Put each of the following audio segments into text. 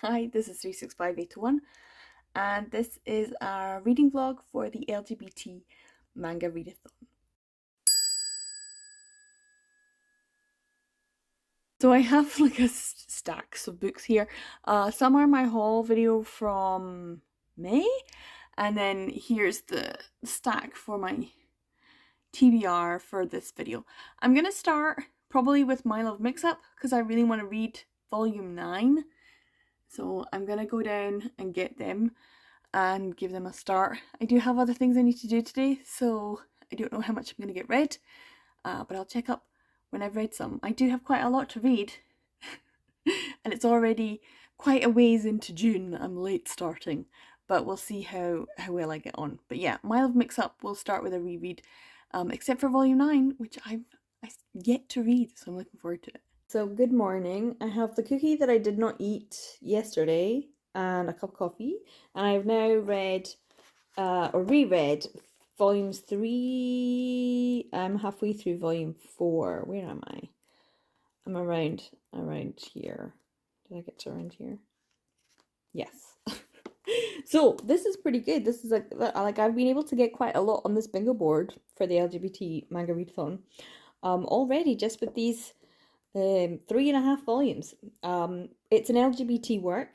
Hi, this is 36581 and this is our reading vlog for the LGBT manga readathon. So I have like a stacks of books here. Some are my haul video from May, and then here's the stack for my TBR for this video. I'm gonna start probably with My Love Mix-Up because I really want to read volume 9. So I'm gonna go down and get them and give them a start. I do have other things I need to do today, so I don't know how much I'm going to get read, but I'll check up when I've read some. I do have quite a lot to read, and it's already quite a ways into June. I'm late starting, but we'll see how well I get on. But yeah, My Love Mix-Up will start with a reread, except for volume 9, which I've yet to read, so I'm looking forward to it. So good morning. I have the cookie that I did not eat yesterday and a cup of coffee, and I've now read or reread volumes 3. I'm halfway through volume 4. Where am I? I'm around here. Did I get to around here? Yes. So this is pretty good. This is like I've been able to get quite a lot on this bingo board for the LGBT manga readathon already, just with these 3.5 volumes. It's an LGBT work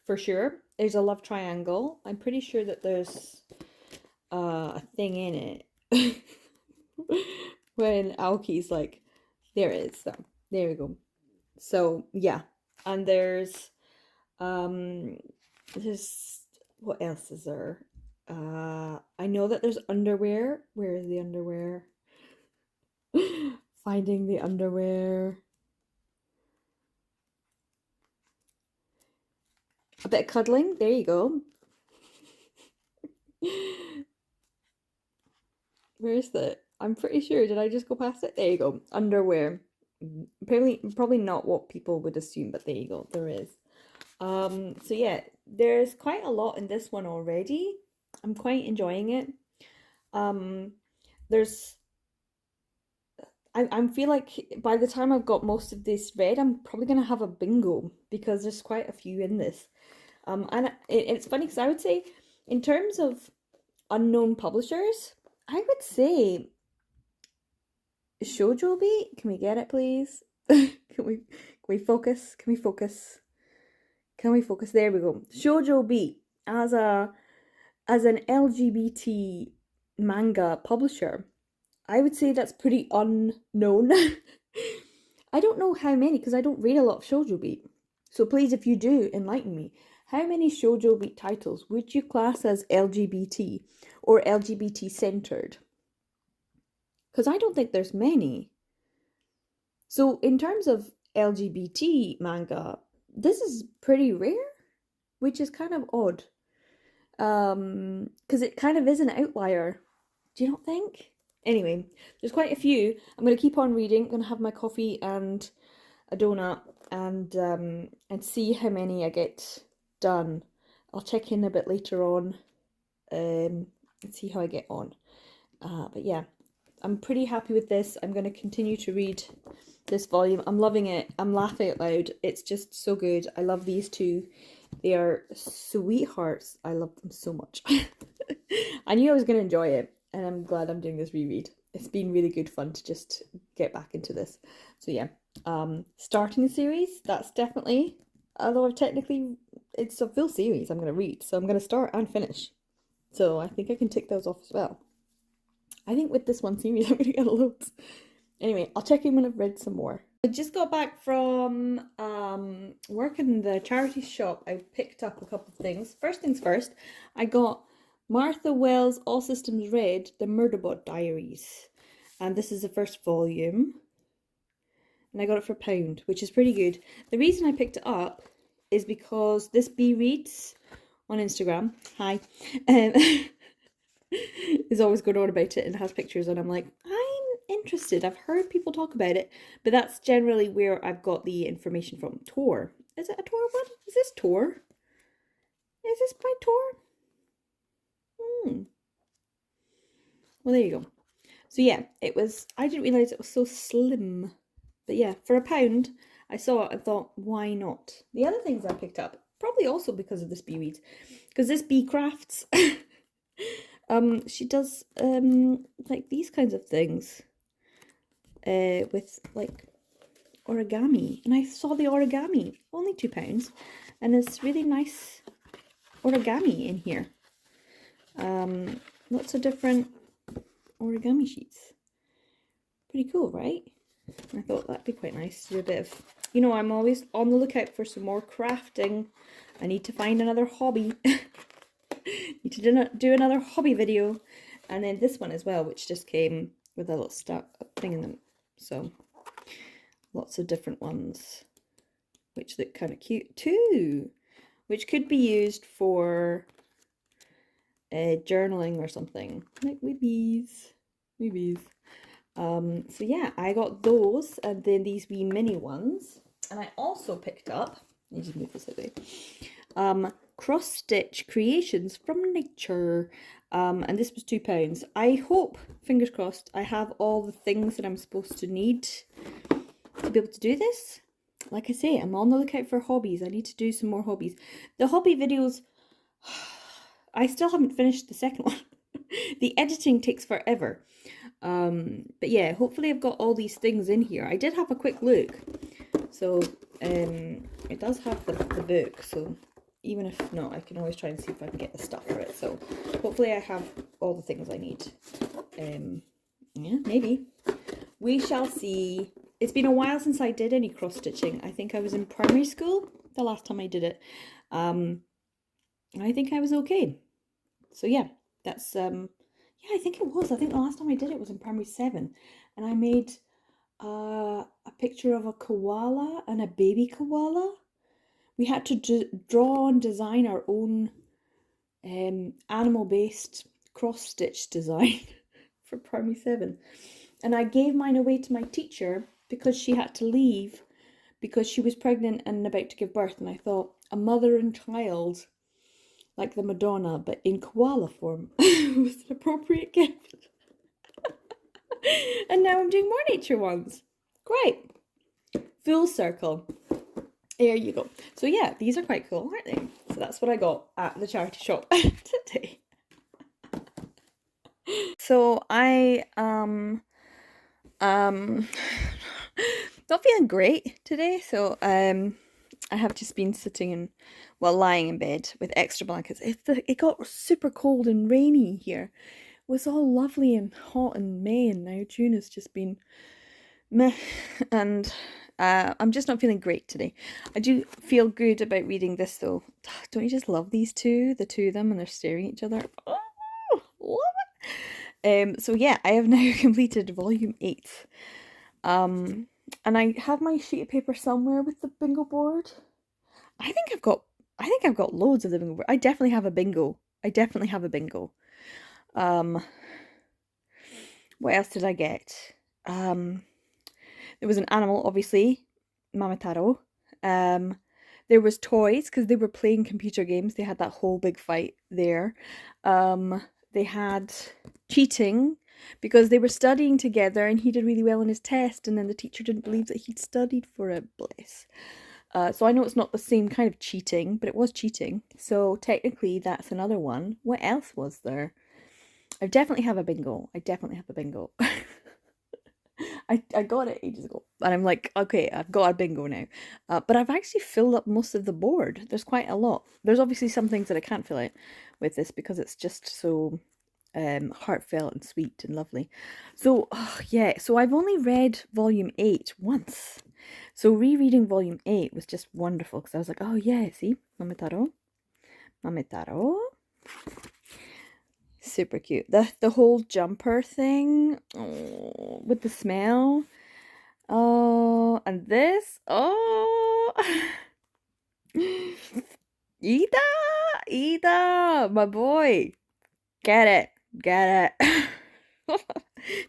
for sure. There's a love triangle. I'm pretty sure that there's a thing in it when Aoki's like, there it is. So there we go. So yeah, and there's what else is there? I know that there's underwear. Where is the underwear? Finding the underwear. A bit of cuddling. There you go. Where is that? I'm pretty sure. Did I just go past it? There you go. Underwear. Probably not what people would assume, but there you go. There is. So yeah, there's quite a lot in this one already. I'm quite enjoying it. I feel like by the time I've got most of this read, I'm probably gonna have a bingo because there's quite a few in this. And it's funny because I would say, in terms of unknown publishers, I would say Shoujo Beat. Can we get it, please? Can we focus? Can we focus? Can we focus? There we go. Shoujo Beat as an LGBT manga publisher, I would say that's pretty unknown. I don't know how many because I don't read a lot of Shoujo Beat. So please, if you do, enlighten me. How many Shoujo Beat titles would you class as LGBT or LGBT centered? Because I don't think there's many. So in terms of LGBT manga, this is pretty rare, which is kind of odd. Because it kind of is an outlier. Do you not think? Anyway, there's quite a few. I'm going to keep on reading. I'm going to have my coffee and a donut and see how many I get done. I'll check in a bit later on and see how I get on. But yeah, I'm pretty happy with this. I'm going to continue to read this volume. I'm loving it. I'm laughing out loud. It's just so good. I love these two. They are sweethearts. I love them so much. I knew I was going to enjoy it, and I'm glad I'm doing this reread. It's been really good fun to just get back into this. So yeah, starting a series, that's definitely, although technically it's a full series I'm going to read, so I'm going to start and finish. So I think I can tick those off as well. I think with this one series I'm going to get loads. Anyway, I'll check in when I've read some more. I just got back from working in the charity shop. I picked up a couple of things. First things first, I got Martha Wells' All Systems Red, The Murderbot Diaries. And this is the first volume. And I got it for £1, which is pretty good. The reason I picked it up is because this Bee Reads on Instagram, hi, is always going on about it and has pictures, and I'm like, I'm interested. I've heard people talk about it, but that's generally where I've got the information from. Tor. Is it a Tor one? Is this Tor? Is this by Tor? Well, there you go. So yeah, it was, I didn't realise it was so slim. But yeah, for £1, I saw it and thought, why not? The other things I picked up, probably also because of this bee weed, because this bee crafts. She does like these kinds of things with like origami, and I saw the origami, only £2, and it's really nice origami in here. Lots of different origami sheets. Pretty cool, right? I thought that'd be quite nice to do a bit of, you know, I'm always on the lookout for some more crafting. I need to find another hobby. Need to do another hobby video. And then this one as well, which just came with a little thing in them. So lots of different ones, which look kind of cute too, which could be used for journaling or something, like weebies. So yeah, I got those, and then these wee mini ones, and I also picked up, let me just move this away, cross stitch creations from nature, and this was £2. I hope, fingers crossed, I have all the things that I'm supposed to need to be able to do this. Like I say, I'm on the lookout for hobbies. I need to do some more hobbies. The hobby videos, I still haven't finished the second one. The editing takes forever. But yeah, hopefully I've got all these things in here. I did have a quick look. So it does have the book. So even if not, I can always try and see if I can get the stuff for it. So hopefully I have all the things I need. Yeah, maybe. We shall see. It's been a while since I did any cross stitching. I think I was in primary school the last time I did it. I think I was okay. So yeah, that's yeah, I think it was. I think the last time I did it was in primary 7, and I made a picture of a koala and a baby koala. We had to draw and design our own animal-based cross-stitch design for primary 7. And I gave mine away to my teacher because she had to leave because she was pregnant and about to give birth. And I thought, a mother and child, like the Madonna, but in koala form, was an appropriate gift. And now I'm doing more nature ones. Great. Full circle. There you go. So yeah, these are quite cool, aren't they? So that's what I got at the charity shop today. So I not feeling great today, so I have just been sitting and, well, lying in bed with extra blankets. It got super cold and rainy here. It was all lovely and hot in May, and now June has just been meh, and I'm just not feeling great today. I do feel good about reading this though. Don't you just love these two? The two of them, and they're staring at each other. Oh, love it. So yeah, I have now completed volume 8. And I have my sheet of paper somewhere with the bingo board. I think I've got loads of the bingo board. I definitely have a bingo. What else did I get? There was an animal, obviously, Mamataro. There was toys, because they were playing computer games. They had that whole big fight there. They had cheating, because they were studying together and he did really well on his test, and then the teacher didn't believe that he'd studied for it, bless. So I know it's not the same kind of cheating, but it was cheating. So technically that's another one. What else was there? I definitely have a bingo. I got it ages ago, and I'm like, okay, I've got a bingo now. But I've actually filled up most of the board. There's quite a lot. There's obviously some things that I can't fill out with this because it's just so heartfelt and sweet and lovely. So yeah, so I've only read volume 8 once. So rereading volume 8 was just wonderful, because I was like, oh yeah, see, Mametaro. Super cute. The whole jumper thing, oh, with the smell. Oh, and this, oh. Ida, my boy. Get it.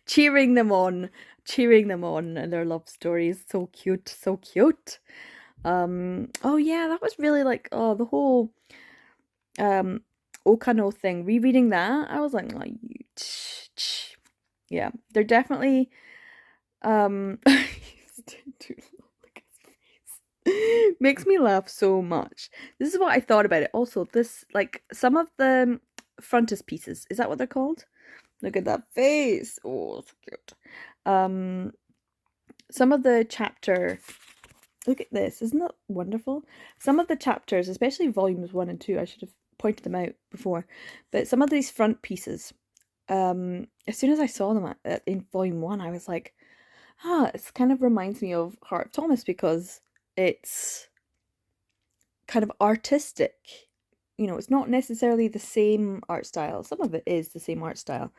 Cheering them on and their love stories. So cute. Oh yeah, that was really like, oh, the whole Okano thing. Rereading that, I was like, oh, yeah, they're definitely Makes me laugh so much. This is what I thought about it. Also, this, like, some of the frontispieces, is that what they're called? Look at that face. Oh, so cute. Some of the chapter, look at this, isn't that wonderful? Some of the chapters, especially volumes 1 and 2, I should have pointed them out before, but some of these front pieces, as soon as I saw them in volume 1, I was like, it kind of reminds me of Heart of Thomas because it's kind of artistic. You know, it's not necessarily the same art style. Some of it is the same art style,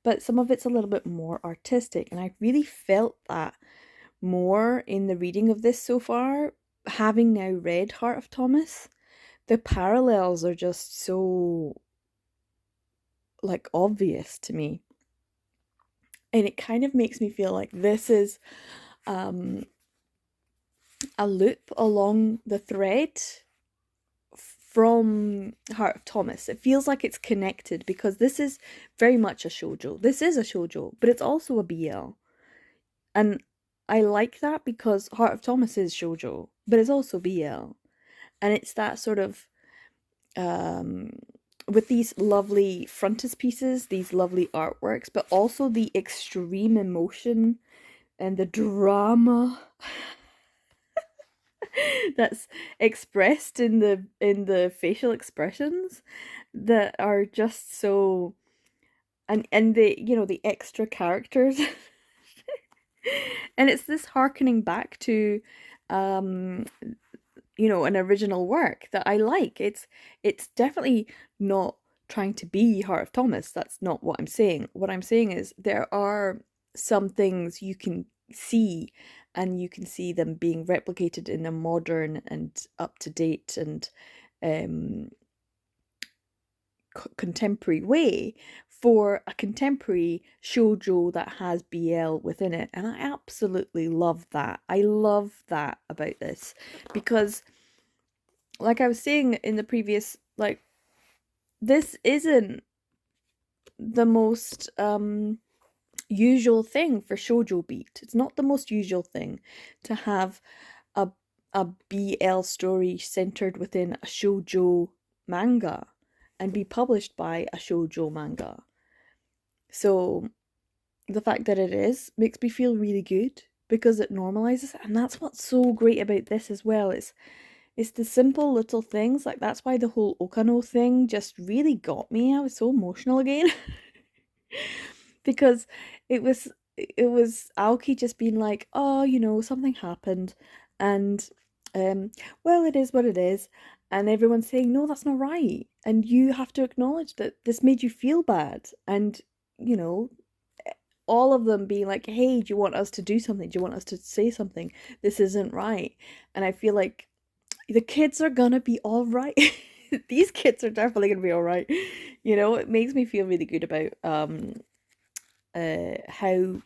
but some of it's a little bit more artistic. And I really felt that more in the reading of this so far, having now read Heart of Thomas. The parallels are just so, like, obvious to me. And it kind of makes me feel like this is a loop along the thread from Heart of Thomas. It feels like it's connected because this is very much a shoujo. This is a shoujo, but it's also a BL. And I like that because Heart of Thomas is shoujo, but it's also BL. And it's that sort of with these lovely frontispieces, these lovely artworks, but also the extreme emotion and the drama that's expressed in the facial expressions that are just so, and the, you know, the extra characters. And it's this harkening back to you know, an original work that I like. It's definitely not trying to be Heart of Thomas. That's not what I'm saying. What I'm saying is there are some things you can see, and you can see them being replicated in a modern and up to date and contemporary way for a contemporary shoujo that has BL within it. And I absolutely love that. I love that about this because, like I was saying in the previous, like, this isn't the most usual thing for shoujo beat. It's not the most usual thing to have a BL story centered within a shoujo manga and be published by a shoujo manga. So the fact that it is makes me feel really good because it normalizes it, and that's what's so great about this as well. It's the simple little things, like that's why the whole Okano thing just really got me. I was so emotional again because it was Aoki just being like, oh, you know, something happened, and well, it is what it is, and everyone's saying, no, that's not right, and you have to acknowledge that this made you feel bad, and, you know, all of them being like, hey, do you want us to do something? Do you want us to say something? This isn't right. And I feel like the kids are gonna be all right. These kids are definitely gonna be all right. You know, it makes me feel really good about how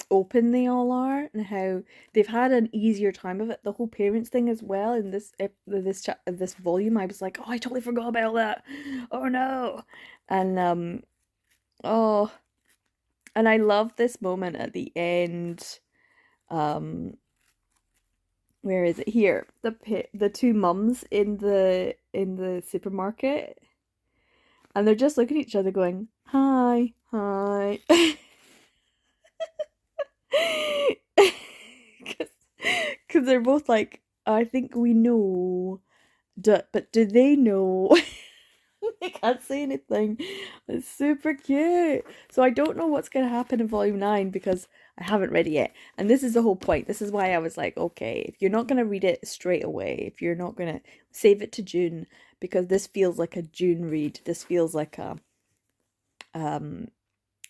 open they all are and how they've had an easier time of it. The whole parents thing as well in this volume, I was like, oh, I totally forgot about that. Oh no. And oh, and I love this moment at the end. Where is it? Here, the two mums in the supermarket, and they're just looking at each other going, hi, hi. Because they're both like, I think we know, but do they know? They can't say anything. It's super cute. So I don't know what's going to happen in volume 9 because I haven't read it yet. And this is the whole point. This is why I was like, okay, if you're not going to read it straight away, if you're not going to save it to June, because this feels like a June read. This feels like a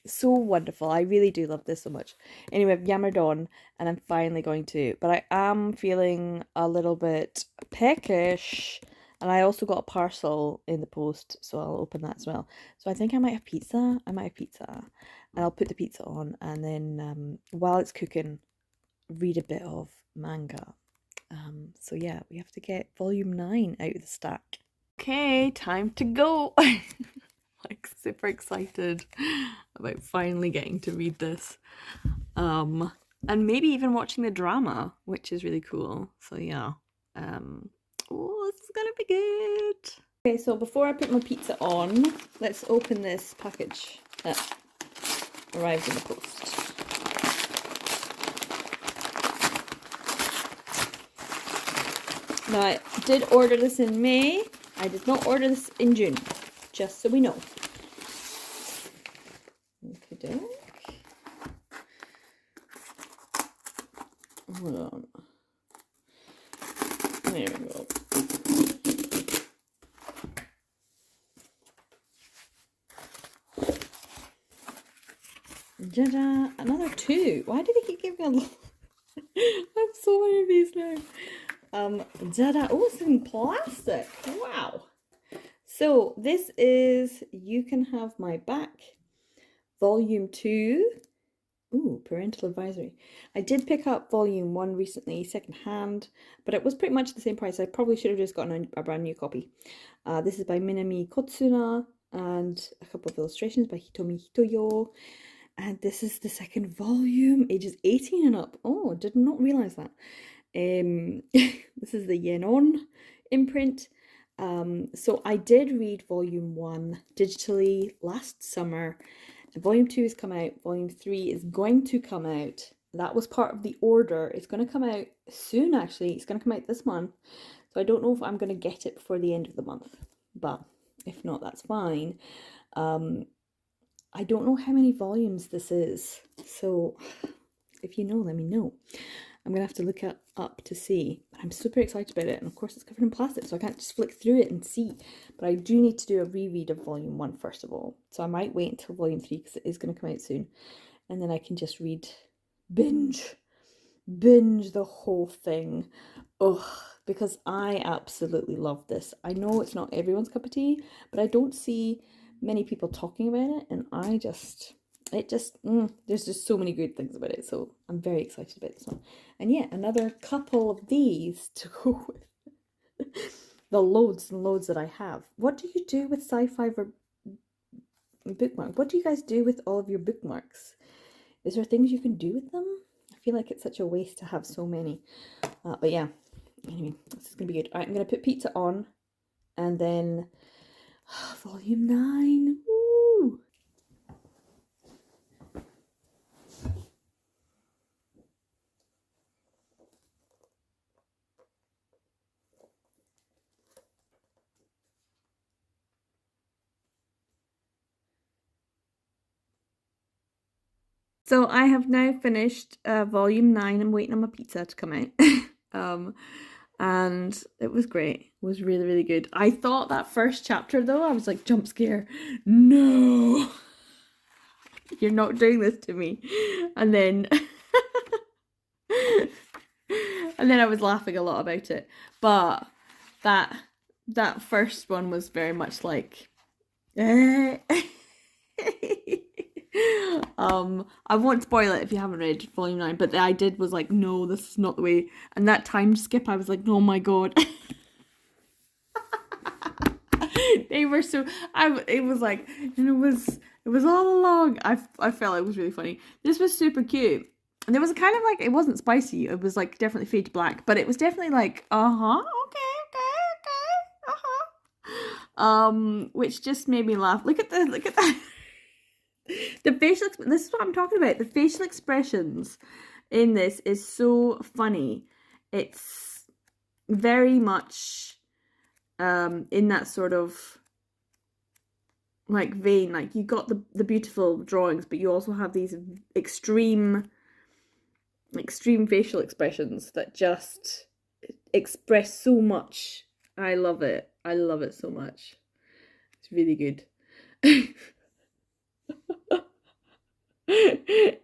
so wonderful. I really do love this so much. Anyway, I've yammered on and I'm finally going to, but I am feeling a little bit peckish. And I also got a parcel in the post, so I'll open that as well. So I think I might have pizza. I might have pizza. And I'll put the pizza on, and then while it's cooking, read a bit of manga. So yeah, we have to get volume 9 out of the stack. Okay, time to go. Like, super excited about finally getting to read this. And maybe even watching the drama, which is really cool. So yeah. Oh, this is gonna be good. Okay, so before I put my pizza on, let's open this package that arrived in the post. Now, I did order this in May. I did not order this in June, just so we know. Okay, hold on. There we go. Ta-da! Another 2. Why do they keep giving me a lot? I have so many of these now. Ta-da! Oh, it's in plastic. Wow. So this is You Can Have My Back, Volume 2. Ooh, parental advisory. I did pick up Volume 1 recently, secondhand, but it was pretty much the same price. I probably should have just gotten a brand new copy. This is by Minami Kotsuna, and a couple of illustrations by Hitomi Hitoyo. And this is the second volume, ages 18 and up. Oh, did not realise that. This is the Yenon imprint. So I did read Volume 1 digitally last summer. Volume 2 has come out. Volume 3 is going to come out. That was part of the order. It's going to come out soon, actually. It's going to come out this month. So I don't know if I'm going to get it before the end of the month. But if not, that's fine. I don't know how many volumes this is. So if you know, let me know. I'm going to have to look it up to see. But I'm super excited about it. And of course, it's covered in plastic, so I can't just flick through it and see. But I do need to do a reread of Volume 1 first of all. So I might wait until Volume 3 because it is going to come out soon. And then I can just binge the whole thing. Ugh, because I absolutely love this. I know it's not everyone's cup of tea, but I don't see many people talking about it. And there's just so many good things about it, so I'm very excited about this one. And yeah, another couple of these to go with the loads and loads that I have. What do you do with sci-fi or bookmark? What do you guys do with all of your bookmarks? Is there things you can do with them? I feel like it's such a waste to have so many. But yeah, anyway, this is gonna be good. All right, I'm gonna put pizza on, and then Volume 9. Woo! So I have now finished Volume 9. I'm waiting on my pizza to come out. And it was great. It was really, really good. I thought that first chapter though, I was like, jump scare. No! You're not doing this to me. And then I was laughing a lot about it. But that first one was very much like I won't spoil it if you haven't read Volume 9, but I did was like, no, this is not the way. And that time skip, I was like, oh my god. They were so, it was like, and it was all along. I felt it was really funny. This was super cute. And there was a kind of like, it wasn't spicy. It was like definitely fade to black, but it was definitely like, okay. Which just made me laugh. Look at that. The facial, this is what I'm talking about. The facial expressions in this is so funny. It's very much in that sort of like vein. Like you got the beautiful drawings, but you also have these extreme facial expressions that just express so much. I love it. I love it so much. It's really good.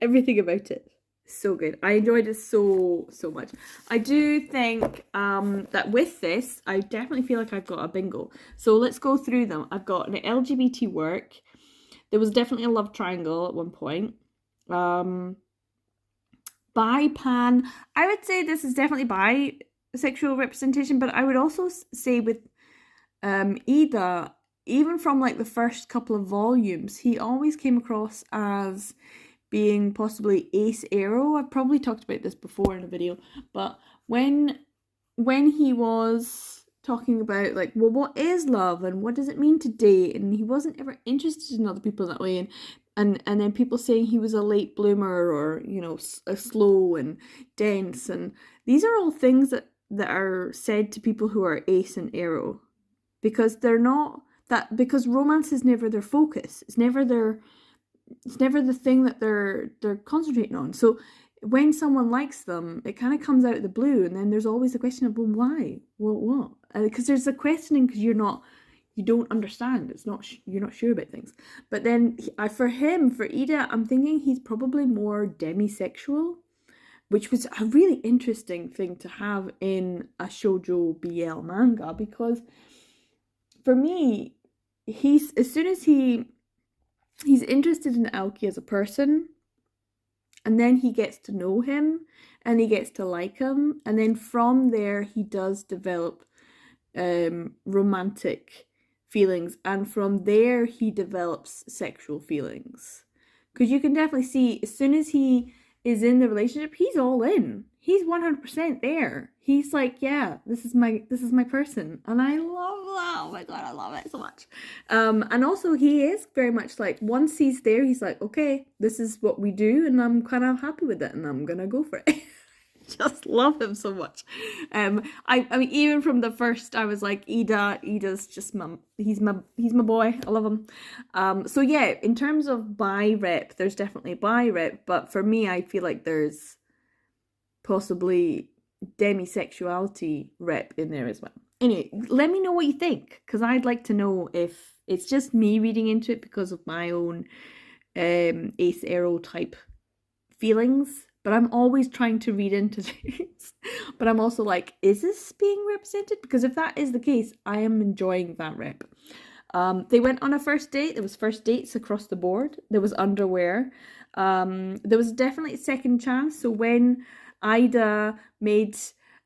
Everything about it, so good. I enjoyed it so much. I do think that with this, I definitely feel like I've got a bingo. So let's go through them. I've got an LGBT work. There was definitely a love triangle at one point. Bi-pan. I would say this is definitely bisexual representation, but I would also say with Ida, even from like the first couple of volumes, he always came across as being possibly ace aro. I've probably talked about this before in a video, but when when he was talking about like, well, what is love and what does it mean to date, and he wasn't ever interested in other people that way, and then people saying he was a late bloomer, or you know, a slow and dense, and these are all things that are said to people who are ace and aro, because they're not that, because romance is never their focus. It's never the thing that they're concentrating on. So when someone likes them, it kind of comes out of the blue, and then there's always the question of, well, why? Well, what? Because there's a questioning, because you don't understand. It's not you're not sure about things. But then for Ida, I'm thinking he's probably more demisexual, which was a really interesting thing to have in a shoujo BL manga, because for me, as soon as he's interested in Aoki as a person, and then he gets to know him and he gets to like him, and then from there he does develop romantic feelings, and from there he develops sexual feelings, because you can definitely see as soon as he is in the relationship, he's all in. He's 100% there. He's like, yeah, this is my person, and I love that. Oh my god, I love it so much. And also he is very much like, once he's there, he's like, okay, this is what we do, and I'm kind of happy with it, and I'm gonna go for it. Just love him so much. I mean, even from the first, I was like, Ida's just he's my boy. I love him. So yeah, in terms of bi rep, there's definitely bi rep, but for me, I feel like there's possibly demisexuality rep in there as well. Anyway, let me know what you think, because I'd like to know if it's just me reading into it because of my own ace arrow type feelings, but I'm always trying to read into things. But I'm also like, is this being represented? Because if that is the case, I am enjoying that rep. They went on a first date. There was first dates across the board. There was underwear. There was definitely a second chance. So when Ida made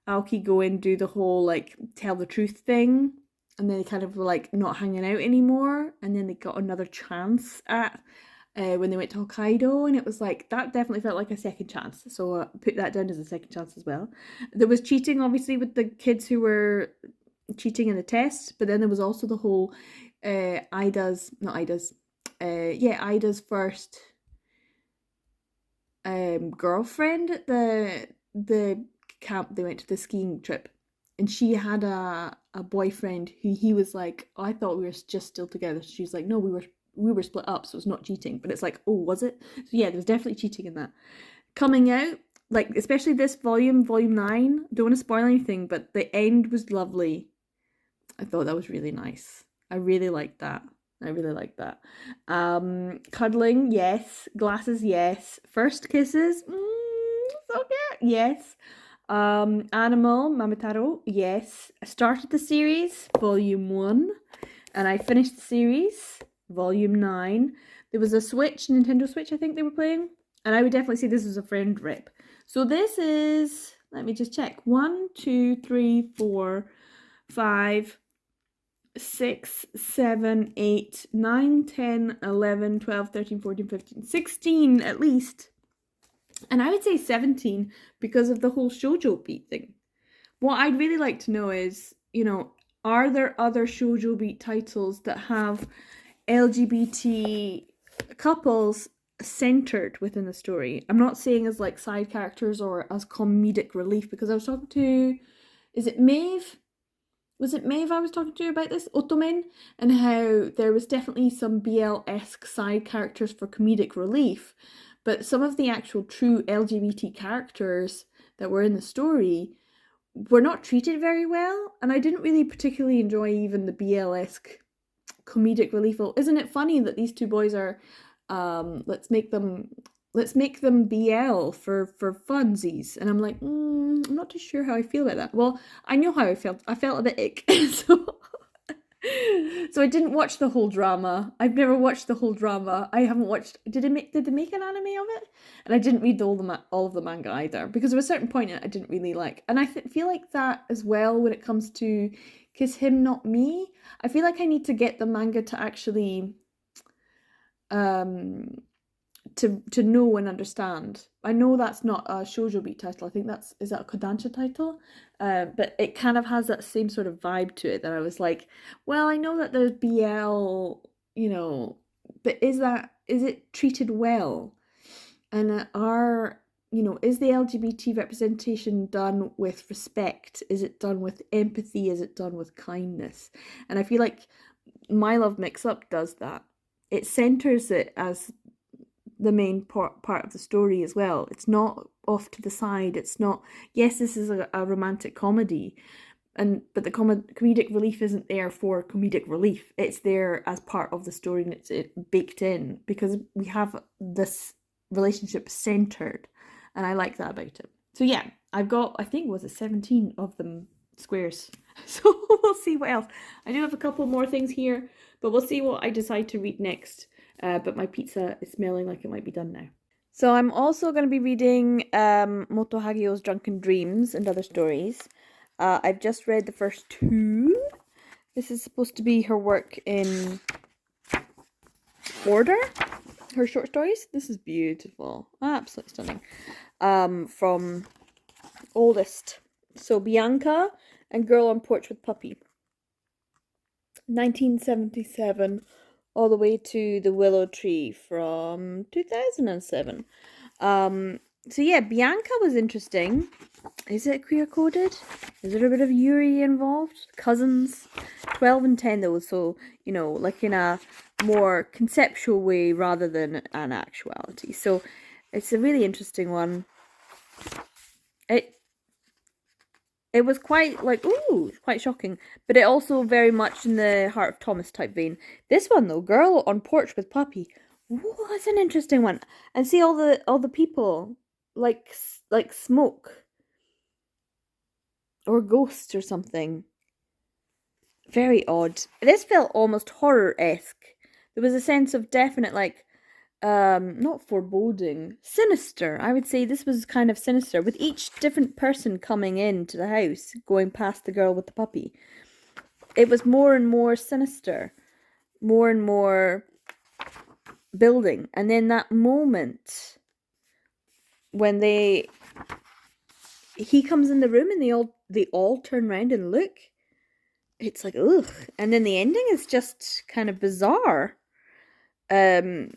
Aoki go and do the whole like tell the truth thing, and then they kind of were like not hanging out anymore, and then they got another chance at when they went to Hokkaido, and it was like, that definitely felt like a second chance. So put that down as a second chance as well. There was cheating, obviously, with the kids who were cheating in the test, but then there was also the whole Ida's first girlfriend at the camp. They went to the skiing trip, and she had a boyfriend who he was like, oh, I thought we were just still together. She's like, no, we were split up, so it's not cheating. But it's like, oh, was it? So yeah, there was definitely cheating in that. Coming out, like, especially this volume 9, don't want to spoil anything, but the end was lovely. I thought that was really nice. I really liked that. Cuddling, yes. Glasses, yes. First kisses, so cute, yes. Animal, Mamitaro, yes. I started the series, volume 1, and I finished the series, volume 9. There was a Nintendo Switch, I think they were playing, and I would definitely say this is a friend rip. So this is, let me just check, 1, 2, 3, 4, 5, 6, 7, 8, 9, 10, 11, 12, 13, 14, 15, 16 at least. And I would say 17 because of the whole shoujo beat thing. What I'd really like to know is, you know, are there other shoujo beat titles that have LGBT couples centered within the story? I'm not saying as like side characters or as comedic relief, because I was talking to, is it Maeve? Was it Maeve I was talking to about this? Otomen? And how there was definitely some BL-esque side characters for comedic relief, but some of the actual true LGBT characters that were in the story were not treated very well, and I didn't really particularly enjoy even the BL-esque comedic relief. Well, isn't it funny that these two boys are, let's make them BL for funsies, and I'm like, I'm not too sure how I feel about that. Well, I know how I felt. I felt a bit ick, so I didn't watch the whole drama. I've never watched the whole drama. I haven't watched. Did they make an anime of it? And I didn't read all of the manga either, because there was a certain point I didn't really like, and I feel like that as well when it comes to Kiss Him Not Me. I feel like I need to get the manga to actually to know and understand. I know that's not a shoujo beat title. I think is that a kodansha title? But it kind of has that same sort of vibe to it that I was like, well, I know that there's BL, but is it treated well? And is the LGBT representation done with respect? Is it done with empathy? Is it done with kindness? And I feel like My Love Mix Up does that. It centers it as the main part of the story as well. It's not off to the side. It's not, yes, this is a romantic comedy, but the comedic relief isn't there for comedic relief. It's there as part of the story, and it's baked in because we have this relationship centered, and I like that about it. So yeah, I've got, I think, was it 17 of them squares. So we'll see what else. I do have a couple more things here, but we'll see what I decide to read next. But my pizza is smelling like it might be done now. So I'm also going to be reading Moto Hagio's Drunken Dreams and Other Stories. I've just read the first 2. This is supposed to be her work in order, her short stories. This is beautiful, absolutely stunning. From oldest, so Bianca and Girl on Porch with Puppy, 1977, all the way to The Willow Tree from 2007. So yeah, Bianca was interesting. Is it queer coded? Is there a bit of Yuri involved? Cousins? 12 and 10 though, so, like in a more conceptual way rather than an actuality. So it's a really interesting one. It was quite like, ooh, quite shocking, but it also very much in the Heart of Thomas type vein. This one though, Girl on Porch with Puppy. Ooh, that's an interesting one. And see all the people like smoke or ghosts or something. Very odd. This felt almost horror-esque. There was a sense of definite not foreboding, sinister. I would say this was kind of sinister, with each different person coming into the house, going past the girl with the puppy. It was more and more sinister, more and more building. And then that moment when he comes in the room and they all turn around and look, it's like, ugh. And then the ending is just kind of bizarre. So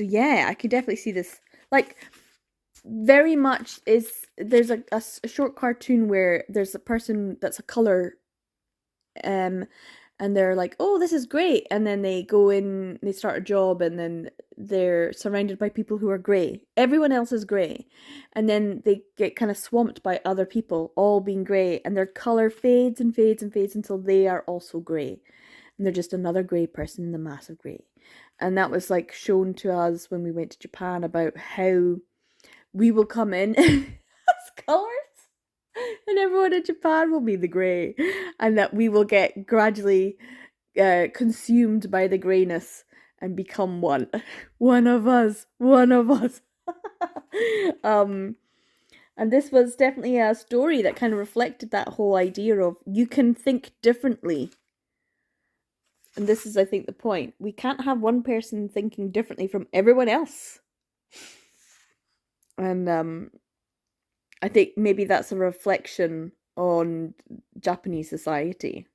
yeah, I could definitely see this. Like, very much there's a short cartoon where there's a person that's a color, and they're like, oh, this is great, and then they go in, they start a job, and then they're surrounded by people who are grey. Everyone else is grey, and then they get kind of swamped by other people all being grey, and their color fades and fades and fades until they are also grey, and they're just another grey person in the mass of grey. And that was like shown to us when we went to Japan, about how we will come in as colours and everyone in Japan will be the grey, and that we will get gradually consumed by the greyness and become one of us. And this was definitely a story that kind of reflected that whole idea of you can think differently. And this is, I think, the point. We can't have one person thinking differently from everyone else. And I think maybe that's a reflection on Japanese society.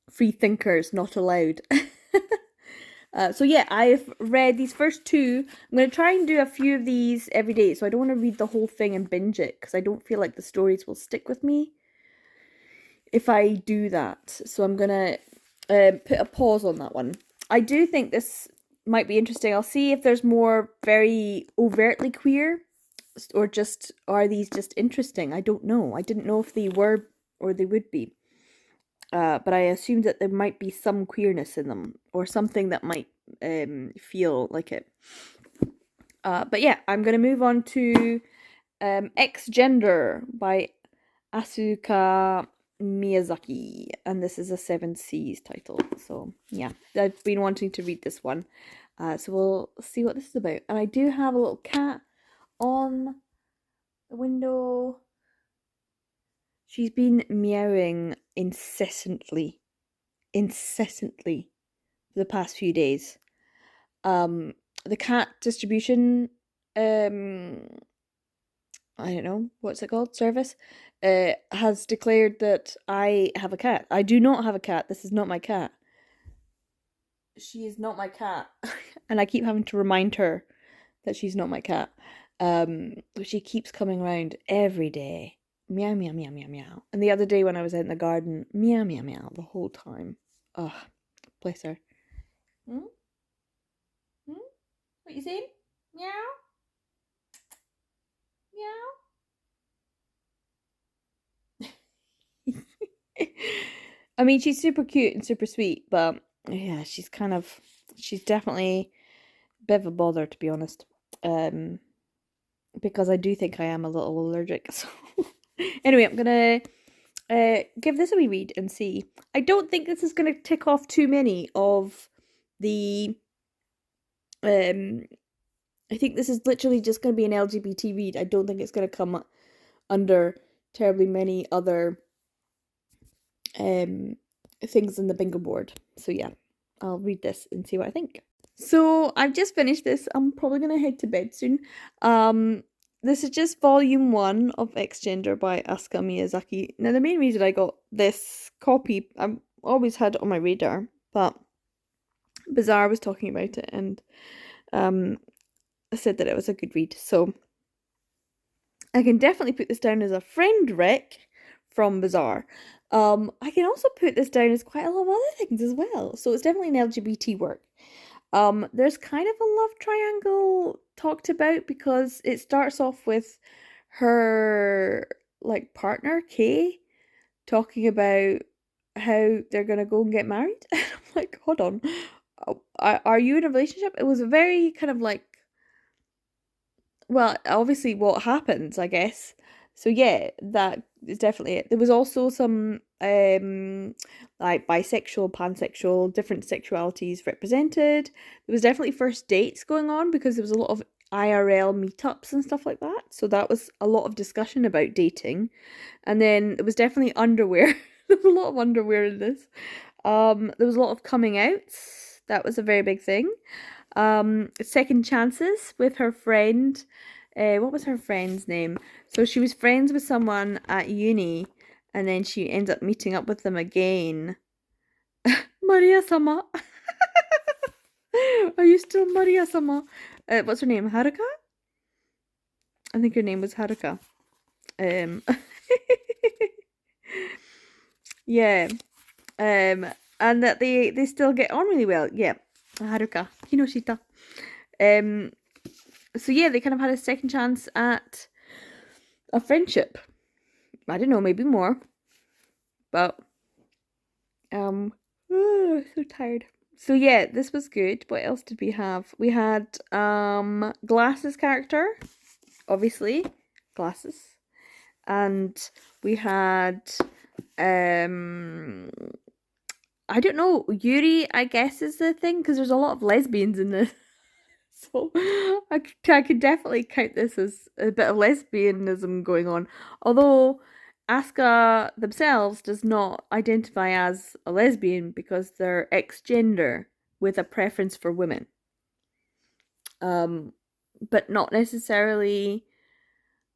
Free thinkers not allowed. So yeah, I've read these first 2. I'm going to try and do a few of these every day. So I don't want to read the whole thing and binge it, because I don't feel like the stories will stick with me if I do that. So I'm going to put a pause on that one. I do think this might be interesting. I'll see if there's more very overtly queer, or are these just interesting? I don't know. I didn't know if they were or they would be. But I assumed that there might be some queerness in them, or something that might feel like it. But yeah, I'm going to move on to X Gender by Asuka Miyazaki, and this is a 7 Seas title. So yeah, I've been wanting to read this one, so we'll see what this is about. And I do have a little cat on the window. She's been meowing incessantly for the past few days. the cat distribution, I don't know, what's it called? Service, has declared that I have a cat. I do not have a cat. This is not my cat. She is not my cat. And I keep having to remind her that she's not my cat. She keeps coming around every day. Meow, meow, meow, meow, meow. And the other day when I was out in the garden, meow, meow, meow, the whole time. Ugh, bless her. Hmm? Hmm? What you saying? Meow? Meow? I mean, she's super cute and super sweet, but yeah, she's definitely a bit of a bother, to be honest. Because I do think I am a little allergic. So anyway, I'm gonna give this a wee read and see. I don't think this is gonna tick off too many of the I think this is literally just gonna be an LGBT read. I don't think it's gonna come under terribly many other things in the bingo board. So yeah, I'll read this and see what I think. So I've just finished this. I'm probably gonna head to bed soon. This is just volume 1 of X Gender by Asuka Miyazaki. Now the main reason I got this copy, I've always had it on my radar, but Bazaar was talking about it and said that it was a good read. So I can definitely put this down as a friend rec from Bazaar. I can also put this down as quite a lot of other things as well. So it's definitely an LGBT work. There's kind of a love triangle talked about because it starts off with her like partner Kay talking about how they're gonna go and get married. And I'm like, hold on, are you in a relationship? It was a very kind of like, well, obviously what happens, I guess. So yeah, that is definitely it. There was also some like bisexual, pansexual, different sexualities represented. There was definitely first dates going on because there was a lot of IRL meetups and stuff like that. So that was a lot of discussion about dating. And then there was definitely underwear. There was a lot of underwear in this. There was a lot of coming outs. That was a very big thing. Second chances with her friend. What was her friend's name? So she was friends with someone at uni, and then she ends up meeting up with them again. Maria-sama. Are you still Maria-sama? What's her name? Haruka? I think her name was Haruka. Yeah. And that they still get on really well. Yeah. Haruka. Kinoshita. So yeah, they kind of had a second chance at a friendship. I don't know, maybe more. But so tired. So yeah, this was good. What else did we have? We had Glasses character, obviously. Glasses. And we had I don't know, Yuri, I guess is the thing, because there's a lot of lesbians in this. So I could definitely count this as a bit of lesbianism going on. Although Asuka themselves does not identify as a lesbian because they're ex-gender with a preference for women. But not necessarily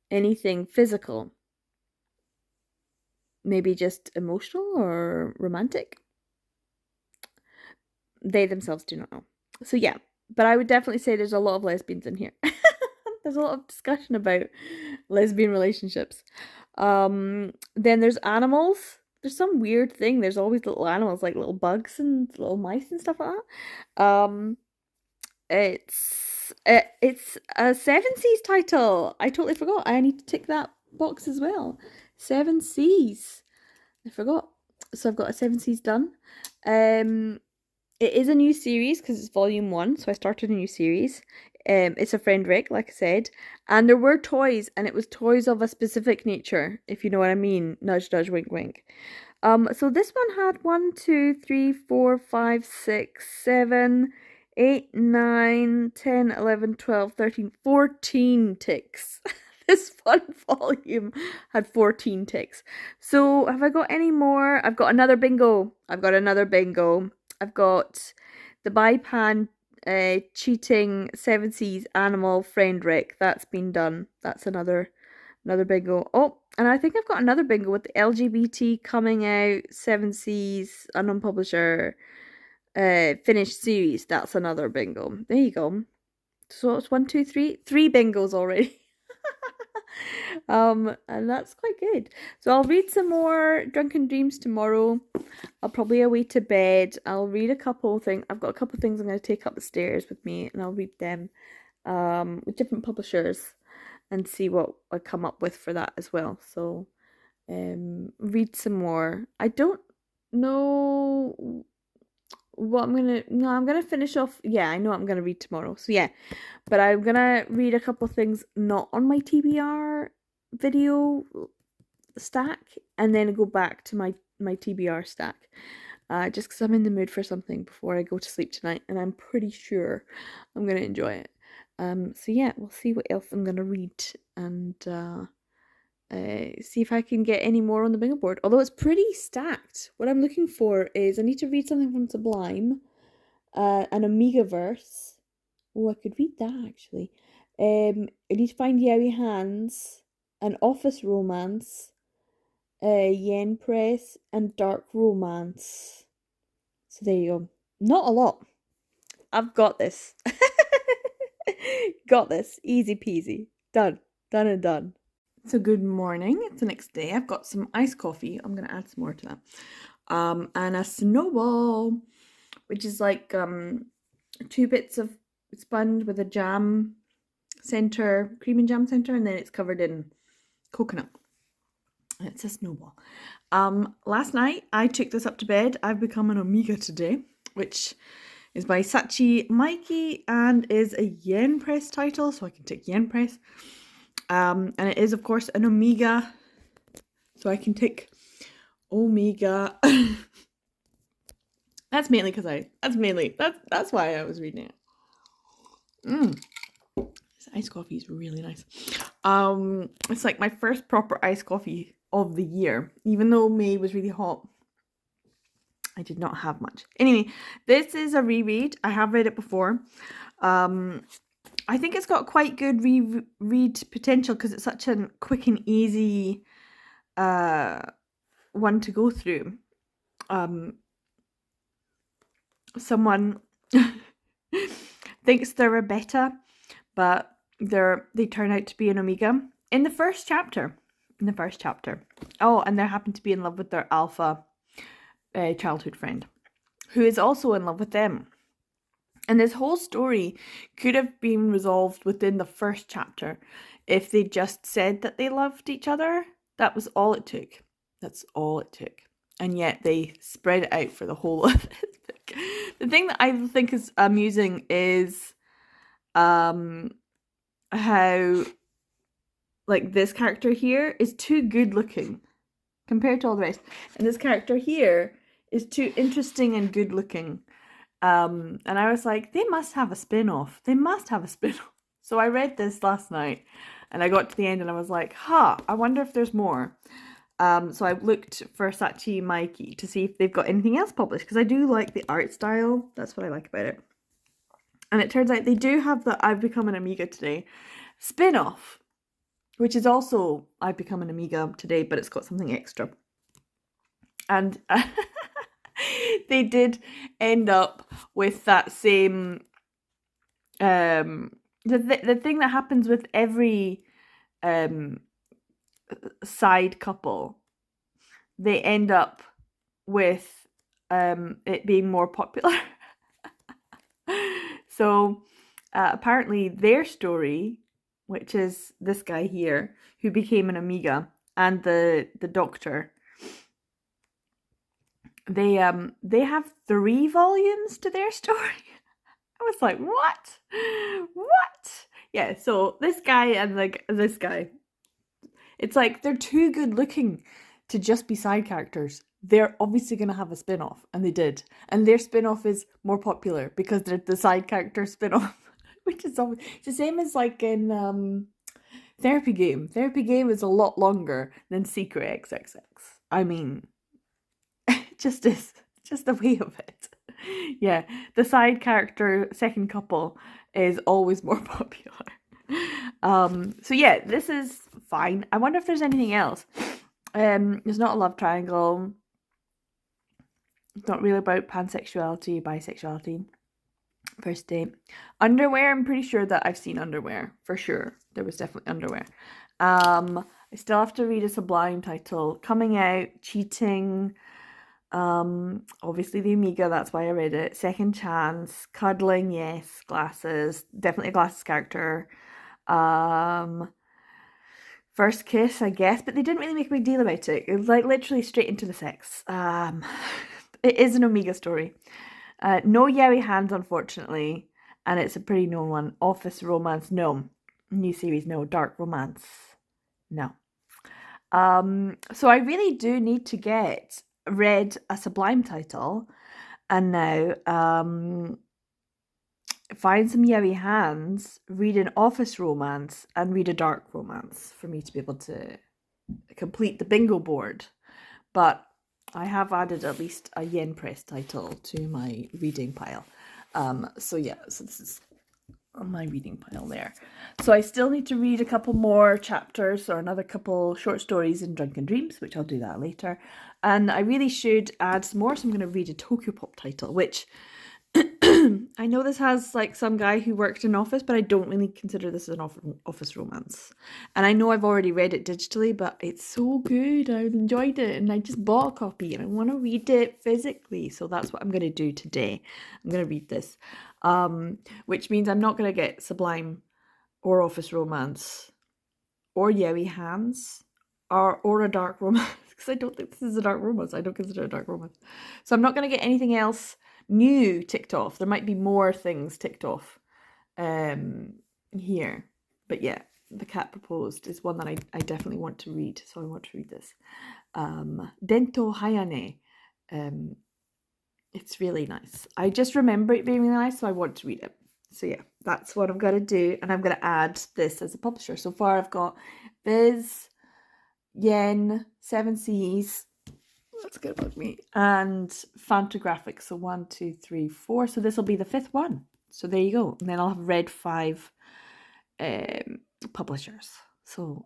anything physical. Maybe just emotional or romantic. They themselves do not know. So yeah, but I would definitely say there's a lot of lesbians in here. There's a lot of discussion about lesbian relationships. Then there's animals. There's some weird thing. There's always little animals, like little bugs and little mice and stuff like that. It's a Seven Seas title. I totally forgot. I need to tick that box as well. Seven Seas. I forgot. So I've got a Seven Seas done. It is a new series because it's volume 1, so I started a new series. It's a friend Rick, like I said, and there were toys, and it was toys of a specific nature, if you know what I mean. Nudge, nudge, wink, wink. So this one had 1, 2, 3, 4, 5, 6, 7, 8, 9, 10, 11, 12, 13, 14 ticks. This one volume had 14 ticks. So have I got any more? I've got another bingo. I've got the Baipan cheating 7C's animal friend Rick. That's been done. That's another bingo. Oh, and I think I've got another bingo with the LGBT coming out 7C's unknown publisher finished series. That's another bingo. There you go. So it's 1, 2, 3, 3 bingos already. And that's quite good. So I'll read some more Drunken Dreams tomorrow. I'll probably away to bed. I'll read a couple things. I've got a couple things I'm going to take up the stairs with me, and I'll read them with different publishers and see what I come up with for that as well. So read some more. I don't know what I'm gonna finish off. Yeah, I know what I'm gonna read tomorrow. So yeah, but I'm gonna read a couple things not on my TBR video stack, and then go back to my TBR stack. Just because I'm in the mood for something before I go to sleep tonight, and I'm pretty sure I'm gonna enjoy it. So yeah, we'll see what else I'm gonna read, and see if I can get any more on the bingo board. Although it's pretty stacked. What I'm looking for is I need to read something from Sublime, an Omegaverse. Oh, I could read that actually. I need to find Yaoi Hands, an Office Romance, Yen Press, and Dark Romance. So there you go. Not a lot. I've got this. Got this. Easy peasy. Done. Done and done. So good morning. It's the next day. I've got some iced coffee. I'm going to add some more to that. And a snowball, which is like 2 bits of sponge with a jam center, cream and jam center, and then it's covered in coconut. It's a snowball. Last night I took this up to bed. I've become an Omega today, which is by Sachi Mikey and is a Yen Press title, so I can tick Yen Press. And it is, of course, an Omega, so I can tick Omega. That's mainly that's why I was reading it. This iced coffee is really nice. It's like my first proper iced coffee of the year, even though May was really hot. I did not have much. Anyway, this is a reread. I have read it before. I think it's got quite good reread potential because it's such a quick and easy one to go through. Someone thinks they're a beta, but they turn out to be an Omega in the first chapter. Oh, and they happen to be in love with their alpha childhood friend, who is also in love with them. And this whole story could have been resolved within the first chapter if they just said that they loved each other. That was all it took. That's all it took. And yet they spread it out for the whole of it. The thing that I think is amusing is how like this character here is too good looking compared to all the rest. And this character here is too interesting and good looking. And I was like, they must have a spin-off. So I read this last night and I got to the end and I was like, I wonder if there's more. So I looked for Sachi Mikey to see if they've got anything else published, because I do like the art style. That's what I like about it. And it turns out they do have the I've Become an Amiga Today spin-off, which is also I've Become an Amiga Today, but it's got something extra. And they did end up with that same the thing that happens with every side couple. They end up with it being more popular. So apparently their story, which is this guy here who became an Amiga, and the doctor, they have 3 volumes to their story. I was like, what? Yeah, so this guy and this guy, it's like they're too good looking to just be side characters. They're obviously going to have a spin-off, and they did. And their spin-off is more popular because they're the side character spin-off, which is always it's the same as like in Therapy Game. Therapy Game is a lot longer than Secret XXX. I mean, it just is. Just the way of it. Yeah, the side character second couple is always more popular. So yeah, this is fine. I wonder if there's anything else. There's not a love triangle. It's not really about pansexuality, bisexuality. First date. Underwear, I'm pretty sure that I've seen underwear. For sure. There was definitely underwear. I still have to read a Sublime title. Coming Out, Cheating, obviously the Amiga, that's why I read it. Second Chance, Cuddling, yes, Glasses, definitely a Glasses character. First Kiss, I guess, but they didn't really make a big deal about it. It was like literally straight into the sex. It is an Omega story. No Yaoi Hands, unfortunately, and it's a pretty known one. Office Romance, no. New series, no. Dark Romance, no. So I really do need to read a Sublime title, and now find some Yaoi Hands, read an Office Romance, and read a Dark Romance for me to be able to complete the bingo board. But I have added at least a Yen Press title to my reading pile. So this is on my reading pile there. So I still need to read a couple more chapters or another couple short stories in Drunken Dreams, which I'll do that later. And I really should add some more, so I'm going to read a Tokyo Pop title, which I know this has like some guy who worked in office, but I don't really consider this an office romance. And I know I've already read it digitally, but it's so good. I enjoyed it, and I just bought a copy, and I want to read it physically. So that's what I'm going to do today. I'm going to read this, which means I'm not going to get Sublime or Office Romance or Yaoi Hands or a dark romance, because I don't think this is a dark romance. I don't consider it a dark romance. So I'm not going to get anything else new ticked off. There might be more things ticked off here. But yeah, The Cat Proposed is one that I definitely want to read. So I want to read this. Dento Hayane. It's really nice. I just remember it being really nice, so I want to read it. So yeah, that's what I'm going to do. And I'm going to add this as a publisher. So far I've got Viz, Yen, Seven Seas, that's good about me, and Fantagraphics. So 1, 2, 3, 4. So this will be the 5th one. So there you go. And then I'll have read 5 publishers. So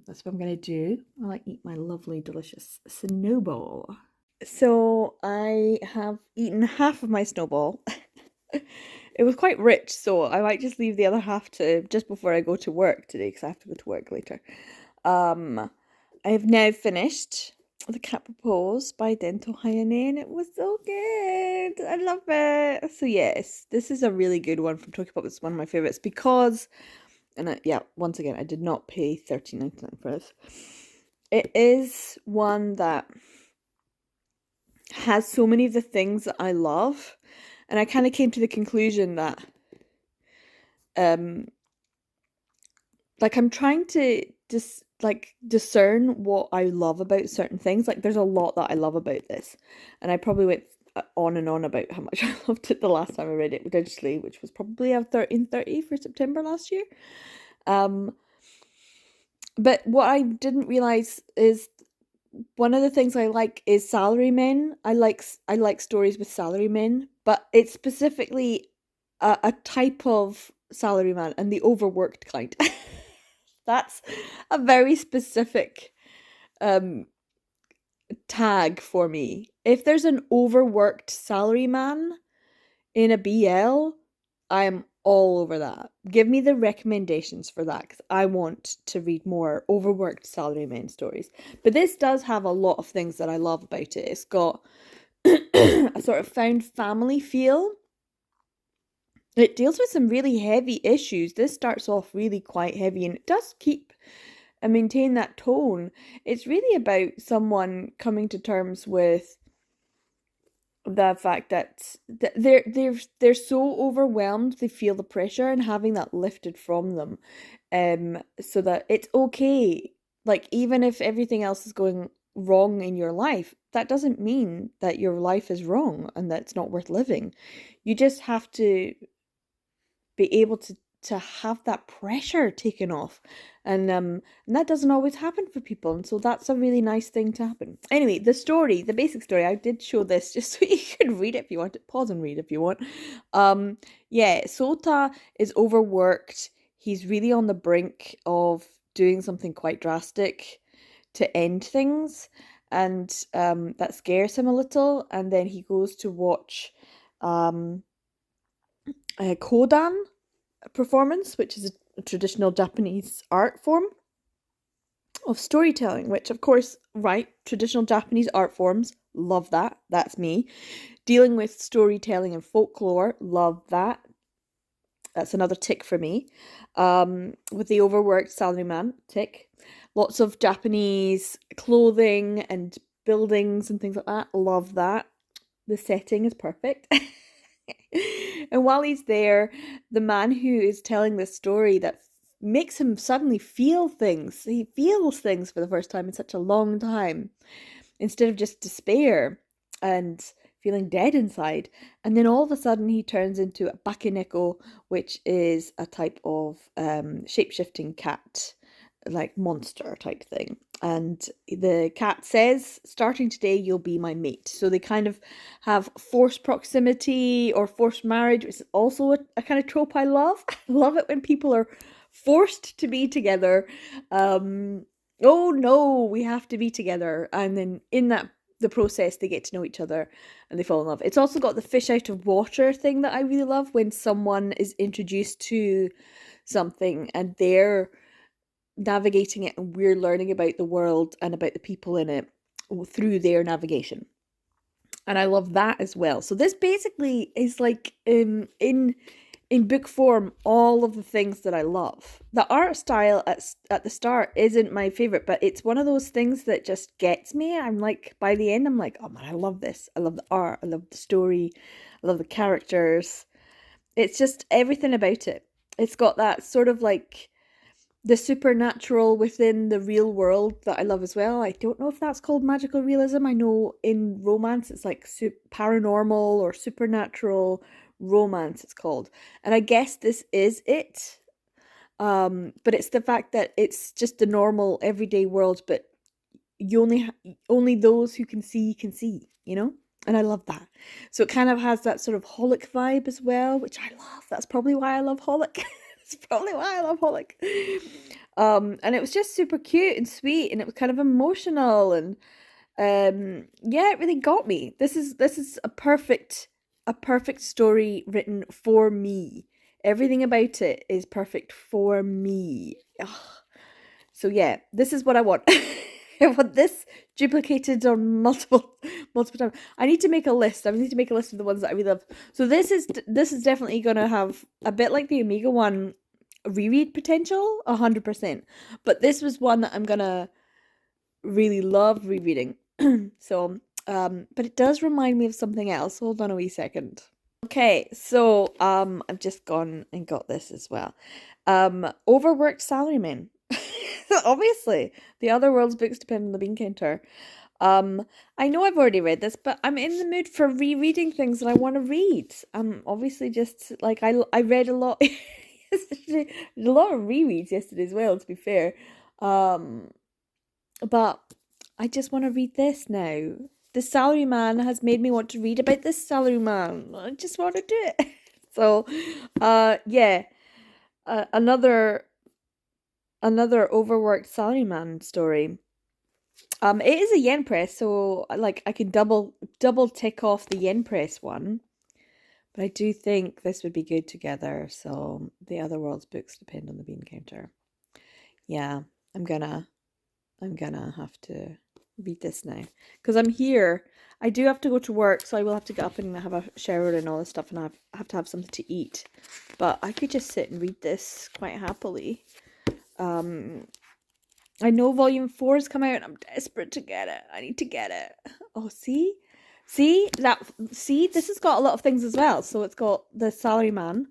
that's what I'm going to do. I'll eat my lovely, delicious snowball. So I have eaten half of my snowball. It was quite rich, so I might just leave the other half to just before I go to work today, because I have to go to work later. I have now finished The Cat Proposed by Dento Hayane, and it was so good. I love it. So yes, this is a really good one from Tokyo Pop. It's one of my favorites because, once again, I did not pay $13.99 for this. It is one that has so many of the things that I love, and I kind of came to the conclusion that I'm trying to just discern what I love about certain things. Like there's a lot that I love about this, and I probably went on and on about how much I loved it the last time I read it digitally, which was probably on 13/30 for September last year. But what I didn't realize is one of the things I like is salarymen. I like stories with salarymen, but it's specifically a type of salaryman, and the overworked kind. That's a very specific tag for me. If there's an overworked salaryman in a BL, I'm all over that. Give me the recommendations for that, because I want to read more overworked salaryman stories. But this does have a lot of things that I love about it. It's got a sort of found family feel. It deals with some really heavy issues. This starts off really quite heavy, and it does keep and maintain that tone. It's really about someone coming to terms with the fact that they're so overwhelmed, they feel the pressure, and having that lifted from them, so that it's okay. Like, even if everything else is going wrong in your life, that doesn't mean that your life is wrong and that it's not worth living. You just have to be able to to have that pressure taken off. And that doesn't always happen for people, and so that's a really nice thing to happen. Anyway, the basic story, I did show this just so you can read it if you want. Pause and read if you want. Yeah, Sota is overworked. He's really on the brink of doing something quite drastic to end things, and that scares him a little. And then he goes to watch a Kodan performance, which is a traditional Japanese art form of storytelling, which of course, right, traditional Japanese art forms, love that. That's me. Dealing with storytelling and folklore, love that. That's another tick for me. With the overworked salaryman, tick. Lots of Japanese clothing and buildings and things like that, love that. The setting is perfect. And while he's there, the man who is telling this story that makes him suddenly feel things, he feels things for the first time in such a long time, instead of just despair and feeling dead inside. And then all of a sudden he turns into a bakeneko, which is a type of shape-shifting cat, like monster type thing. And the cat says, starting today, you'll be my mate. So they kind of have forced proximity or forced marriage, which is also a kind of trope I love. I love it when people are forced to be together. Oh no, we have to be together. And then in the process, they get to know each other and they fall in love. It's also got the fish out of water thing that I really love, when someone is introduced to something and they're navigating it and we're learning about the world and about the people in it through their navigation. And I love that as well. So this basically is like in book form all of the things that I love. The art style at the start isn't my favorite, but it's one of those things that just gets me. I'm like, by the end I'm like, oh man, I love this. I love the art, I love the story, I love the characters. It's just everything about it. It's got that sort of like the supernatural within the real world that I love as well. I don't know if that's called magical realism. I know in romance it's like paranormal or supernatural romance it's called. And I guess this is it. But it's the fact that it's just the normal everyday world, but you only those who can see, you know? And I love that. So it kind of has that sort of Holic vibe as well, which I love. That's probably why I love Holic. That's probably why I love Holic. And it was just super cute and sweet, and it was kind of emotional, and yeah, it really got me. This is a perfect story written for me. Everything about it is perfect for me. Ugh. So yeah, this is what I want. I want this duplicated on multiple times. I need to make a list. I need to make a list of the ones that I really love. So this is definitely gonna have a bit like the Omega one reread potential, 100%. But this was one that I'm gonna really love rereading. So, but it does remind me of something else. Hold on a wee second. Okay, so I've just gone and got this as well. Overworked salarymen. Obviously, the other world's books depend on the bean counter. I know I've already read this, but I'm in the mood for rereading things that I want to read. Obviously just like I read a lot yesterday. A lot of rereads yesterday as well, to be fair. But I just want to read this now. The Salaryman has made me want to read about this Salaryman. I just want to do it. So, yeah. Another overworked Salaryman story. It is a yen press, so like I can double tick off the yen press one. But I do think this would be good together. So the other world's books depend on the bean counter. Yeah, I'm gonna have to read this now because I'm here. I do have to go to work, so I will have to get up and have a shower and all this stuff, and I have to have something to eat. But I could just sit and read this quite happily. I know volume 4 has come out and I'm desperate to get it. I need to get it. Oh, see, this has got a lot of things as well. So it's got the Salaryman.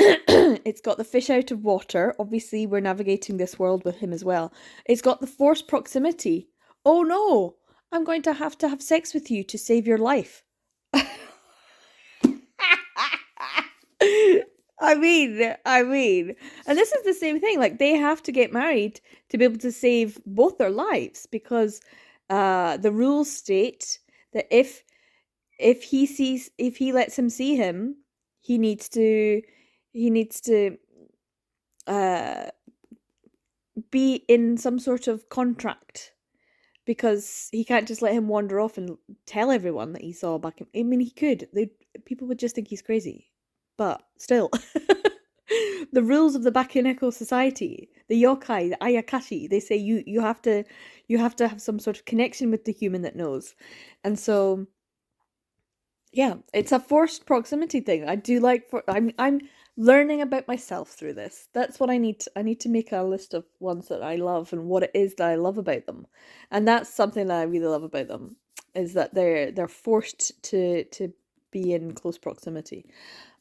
It's got the fish out of water. Obviously, we're navigating this world with him as well. It's got the forced proximity. Oh no, I'm going to have sex with you to save your life. And this is the same thing. Like, they have to get married to be able to save both their lives, because the rules state that if he lets him see him, he needs to uh be in some sort of contract, because he can't just let him wander off and tell everyone that he saw back in. I mean, he could. People would just think he's crazy, but still. The rules of the Bakeneko society, the yokai, the ayakashi, they say you have to have some sort of connection with the human that knows. And so, yeah, it's a forced proximity thing. I do like I'm learning about myself through this. That's what I need. I need to make a list of ones that I love and what it is that I love about them. And that's something that I really love about them, is that they're forced to be in close proximity.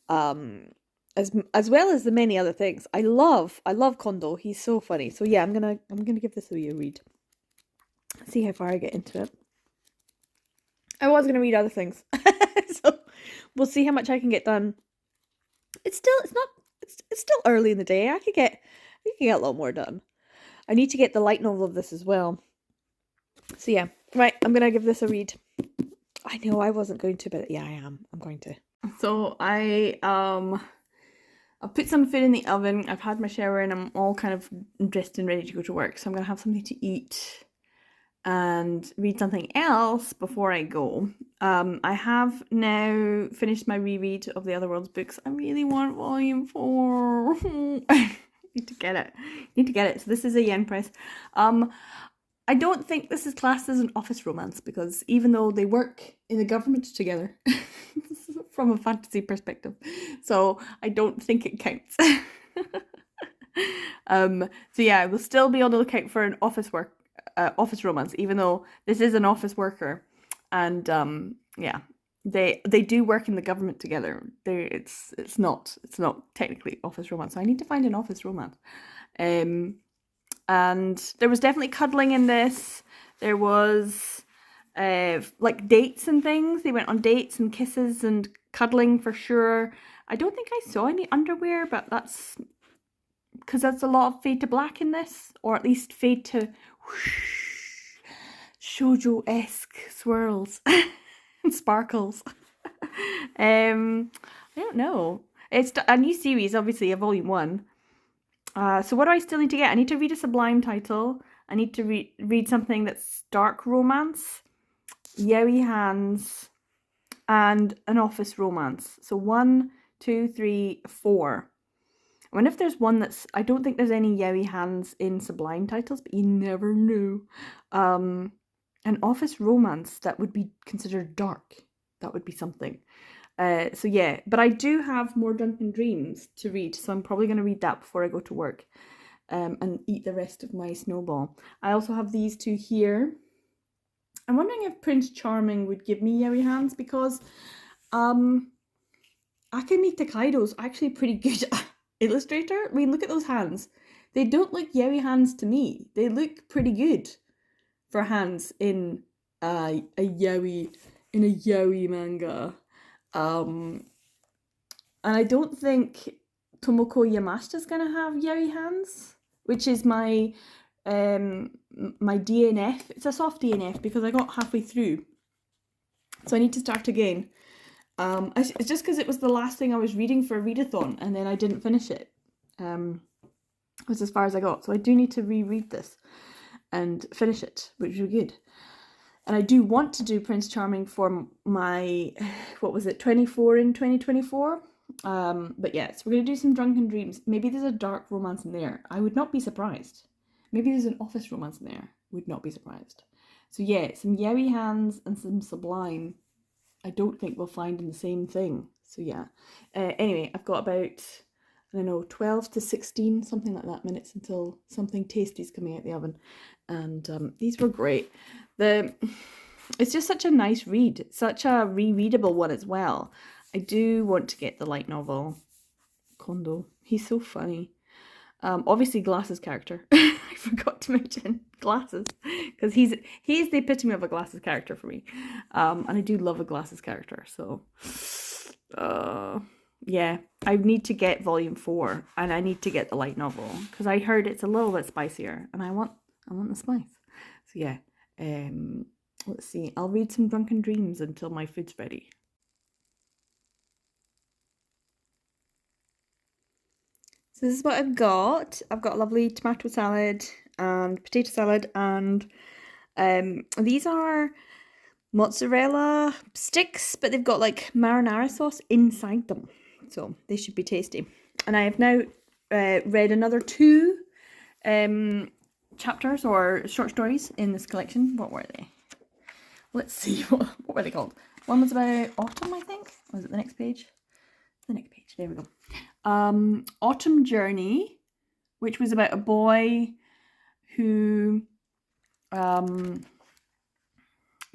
As well as the many other things. I love Kondo. He's so funny. So yeah, I'm gonna give this a wee read. See how far I get into it. I was gonna read other things. So we'll see how much I can get done. It's still early in the day. I could get a lot more done. I need to get the light novel of this as well. So yeah, right, I'm gonna give this a read. I know I wasn't going to, but yeah, I am. I'm going to. So I've put some food in the oven. I've had my shower and I'm all kind of dressed and ready to go to work. So I'm gonna have something to eat and read something else before I go. I have now finished my reread of the Other Worlds books. I really want volume 4. Need to get it. So this is a yen press. I don't think this is classed as an office romance, because even though they work in the government together, from a fantasy perspective, so I don't think it counts. So yeah, I will still be on the lookout for an office romance, even though this is an office worker, and yeah, they do work in the government together. It's not technically office romance. So I need to find an office romance. And there was definitely cuddling in this. There was like dates and things. They went on dates and kisses and cuddling for sure. I don't think I saw any underwear, but that's because there's a lot of fade to black in this, or at least fade to whoosh, shoujo-esque swirls and sparkles. I don't know. It's a new series, obviously, a volume 1. So what do I still need to get? I need to read a Sublime title. I need to read something that's dark romance, yaoi hands, and an office romance. So 1, 2, 3, 4. I wonder if there's one that's... I don't think there's any yaoi hands in Sublime titles, but you never know. An office romance that would be considered dark. That would be something. So yeah, but I do have more Drunken Dreams to read, so I'm probably going to read that before I go to work, and eat the rest of my snowball. I also have these two here. I'm wondering if Prince Charming would give me yaoi hands, because Akemi Takaido's actually a pretty good illustrator. I mean, look at those hands. They don't look yaoi hands to me. They look pretty good for hands in a yaoi manga. And I don't think Tomoko Yamashita's gonna have yaoi hands, which is my my DNF. It's a soft DNF because I got halfway through, so I need to start again. It's just because it was the last thing I was reading for Readathon, and then I didn't finish it. It was as far as I got, so I do need to reread this and finish it, which would be good. And I do want to do Prince Charming for my, 24 in 2024. But yeah, so we're going to do some Drunken Dreams. Maybe there's a dark romance in there. I would not be surprised. Maybe there's an office romance in there. Would not be surprised. So yeah, some yaoi hands and some Sublime. I don't think we'll find in the same thing. So yeah. Anyway, I've got about, 12 to 16, something like that, minutes until something tasty is coming out the oven. And these were great. It's just such a nice read, such a rereadable one as well. I do want to get the light novel. Kondo, he's so funny. Obviously Glasses character. I forgot to mention Glasses, because he's the epitome of a Glasses character for me. And I do love a Glasses character, so yeah, I need to get volume 4 and I need to get the light novel because I heard it's a little bit spicier and I want the spice. So yeah, let's see. I'll read some Drunken Dreams until my food's ready. So this is what I've got. I've got a lovely tomato salad and potato salad, and these are mozzarella sticks, but they've got like marinara sauce inside them, so they should be tasty. And I have now read another 2 chapters or short stories in this collection. What were they? Let's see, what were they called? One was about autumn, I think. Was it the next page? The next page, there we go. Autumn Journey, which was about a boy who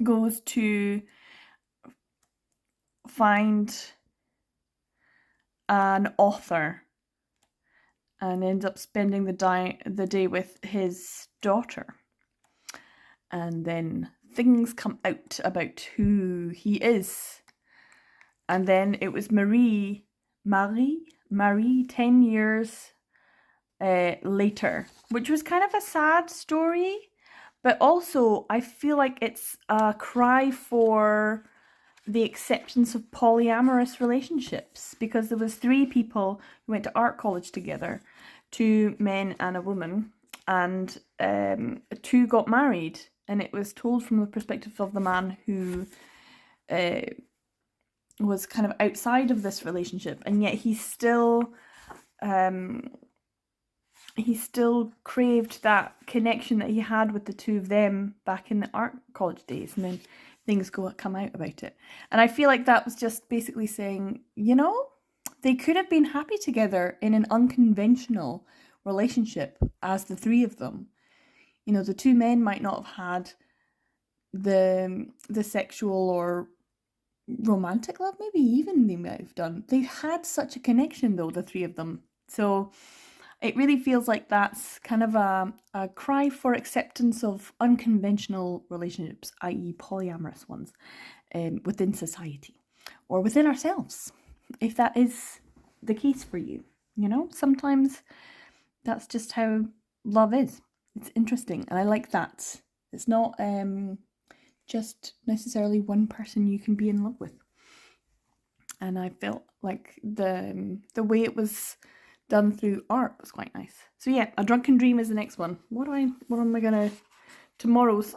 goes to find an author and ends up spending the day with his daughter. And then things come out about who he is. And then it was Marie, 10 years later, which was kind of a sad story, but also I feel like it's a cry for the acceptance of polyamorous relationships, because there was 3 people who went to art college together, 2 men and a woman, and 2 got married, and it was told from the perspective of the man who was kind of outside of this relationship, and yet he still craved that connection that he had with the 2 of them back in the art college days, and then things come out about it. And I feel like that was just basically saying, they could have been happy together in an unconventional relationship as the 3 of them. The 2 men might not have had the sexual or romantic love, maybe even they might have done. They had such a connection though, the 3 of them. So it really feels like that's kind of a cry for acceptance of unconventional relationships, i.e. polyamorous ones, within society or within ourselves, if that is the case for you. Sometimes that's just how love is. It's interesting, and I like that. It's not just necessarily one person you can be in love with. And I felt like the way it was done through art was quite nice. So yeah, A Drunken Dream is the next one. What am I gonna tomorrow's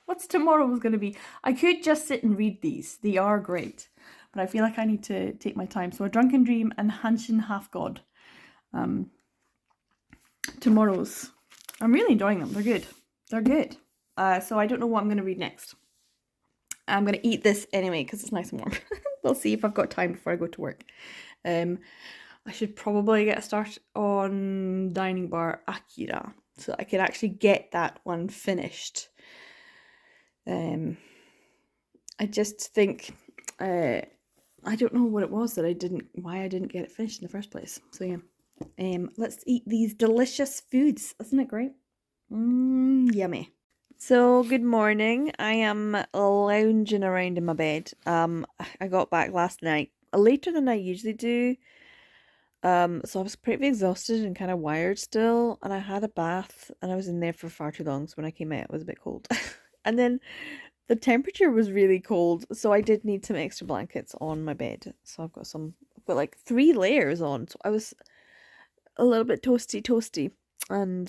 what's tomorrow's gonna be? I could just sit and read these. They are great, but I feel like I need to take my time. So A Drunken Dream and Hanshin Half God. Tomorrow's. I'm really enjoying them. They're good. So I don't know what I'm gonna read next. I'm gonna eat this anyway because it's nice and warm. We'll see if I've got time before I go to work. I should probably get a start on Dining Bar Akira so I can actually get that one finished. I just think I don't know what it was why I didn't get it finished in the first place. So yeah, let's eat these delicious foods. Isn't it great? Yummy. So good morning. I am lounging around in my bed. I got back last night later than I usually do. So I was pretty exhausted and kind of wired still, and I had a bath and I was in there for far too long, so when I came out it was a bit cold. And then the temperature was really cold, so I did need some extra blankets on my bed. So I've got like 3 layers on, so I was a little bit toasty, and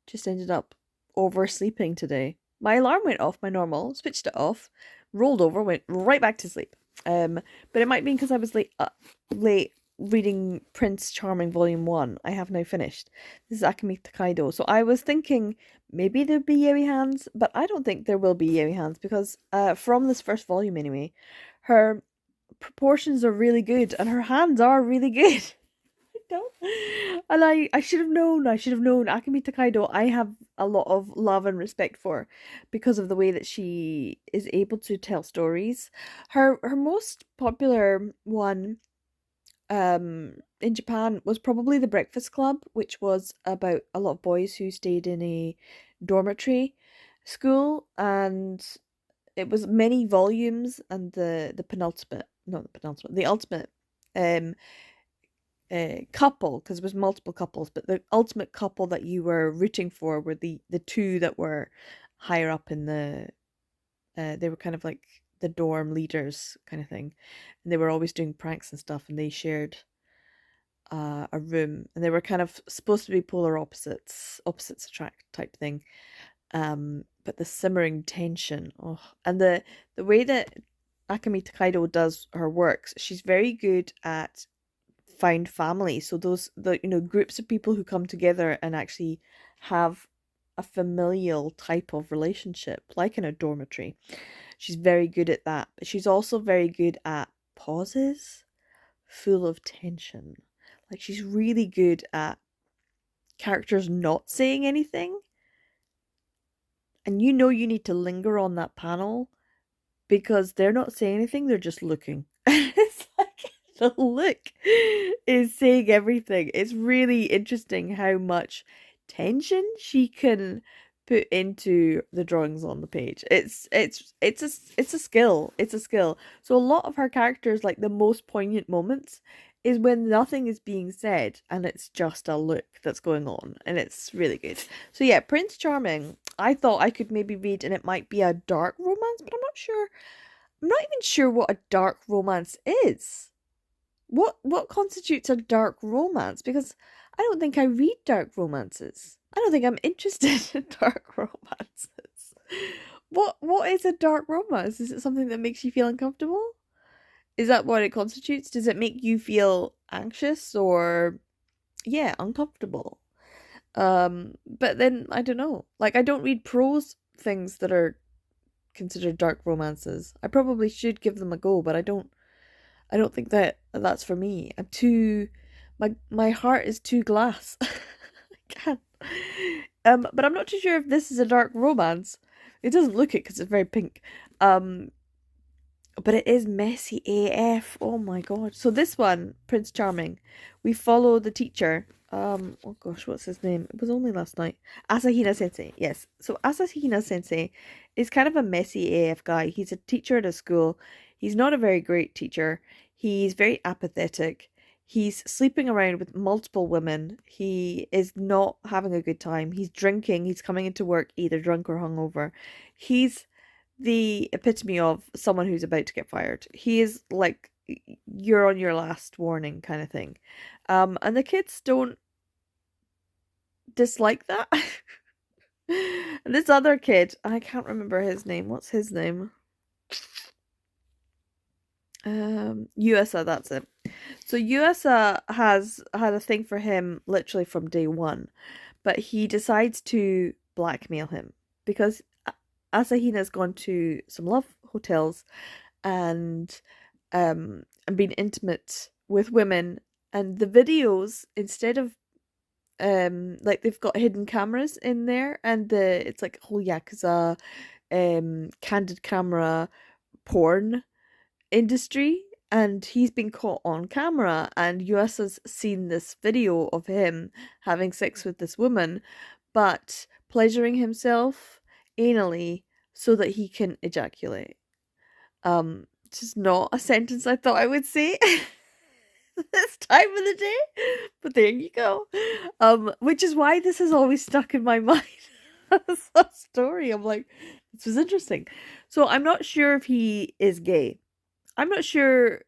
just ended up oversleeping today. My alarm went off, my normal, switched it off, rolled over, went right back to sleep. But it might be because I was late reading Prince Charming Volume 1. I have now finished. This is Akemi Takaido. So I was thinking maybe there'd be yaoi hands, but I don't think there will be yaoi hands because from this first volume anyway, her proportions are really good and her hands are really good. And I should have known. Akemi Takaido, I have a lot of love and respect for because of the way that she is able to tell stories. Her most popular one in Japan was probably The Breakfast Club, which was about a lot of boys who stayed in a dormitory school, and it was many volumes, and the ultimate um couple, because it was multiple couples, but the ultimate couple that you were rooting for were the two that were higher up in the they were kind of like the dorm leaders kind of thing, and they were always doing pranks and stuff, and they shared a room, and they were kind of supposed to be polar opposites attract type thing. But the simmering tension, oh, and the way that Akemi Takaido does her works, she's very good at find family. So the groups of people who come together and actually have a familial type of relationship, like in a dormitory. She's very good at that, but she's also very good at pauses full of tension. Like she's really good at characters not saying anything, and you need to linger on that panel because they're not saying anything, they're just looking. It's like the look is saying everything. It's really interesting how much tension she can put into the drawings on the page. It's a skill. It's a skill. So a lot of her characters, like the most poignant moments, is when nothing is being said and it's just a look that's going on, and it's really good. So yeah, Prince Charming, I thought I could maybe read, and it might be a dark romance, but I'm not sure. I'm not even sure what a dark romance is. What constitutes a dark romance? Because I don't think I read dark romances. I don't think I'm interested in dark romances. What is a dark romance? Is it something that makes you feel uncomfortable? Is that what it constitutes? Does it make you feel anxious or yeah, uncomfortable? But then I don't know. Like I don't read prose things that are considered dark romances. I probably should give them a go, but I don't think that that's for me. I'm too my heart is too glass. I can't. But I'm not too sure if this is a dark romance. It doesn't look it because it's very pink. But it is messy AF. Oh my god. So this one, Prince Charming, we follow the teacher. Oh gosh, what's his name? It was only last night. Asahina Sensei. Yes. So Asahina Sensei is kind of a messy AF guy. He's a teacher at a school. He's not a very great teacher. He's very apathetic. He's sleeping around with multiple women. He is not having a good time. He's drinking. He's coming into work either drunk or hungover. He's the epitome of someone who's about to get fired. He is like you're on your last warning kind of thing. And the kids don't dislike that. And this other kid, I can't remember his name. What's his name? Yuasa, that's it. So Yuasa has had a thing for him literally from day one, but he decides to blackmail him because Asahina's gone to some love hotels and been intimate with women, and the videos, instead of like they've got hidden cameras in there, and it's like a whole yakuza candid camera porn industry, and he's been caught on camera, and Yuasa's seen this video of him having sex with this woman but pleasuring himself anally so that he can ejaculate. Which is not a sentence I thought I would say this time of the day, but there you go. Which is why this has always stuck in my mind as a story. I'm like, this was interesting. So I'm not sure if he is gay. I'm not sure.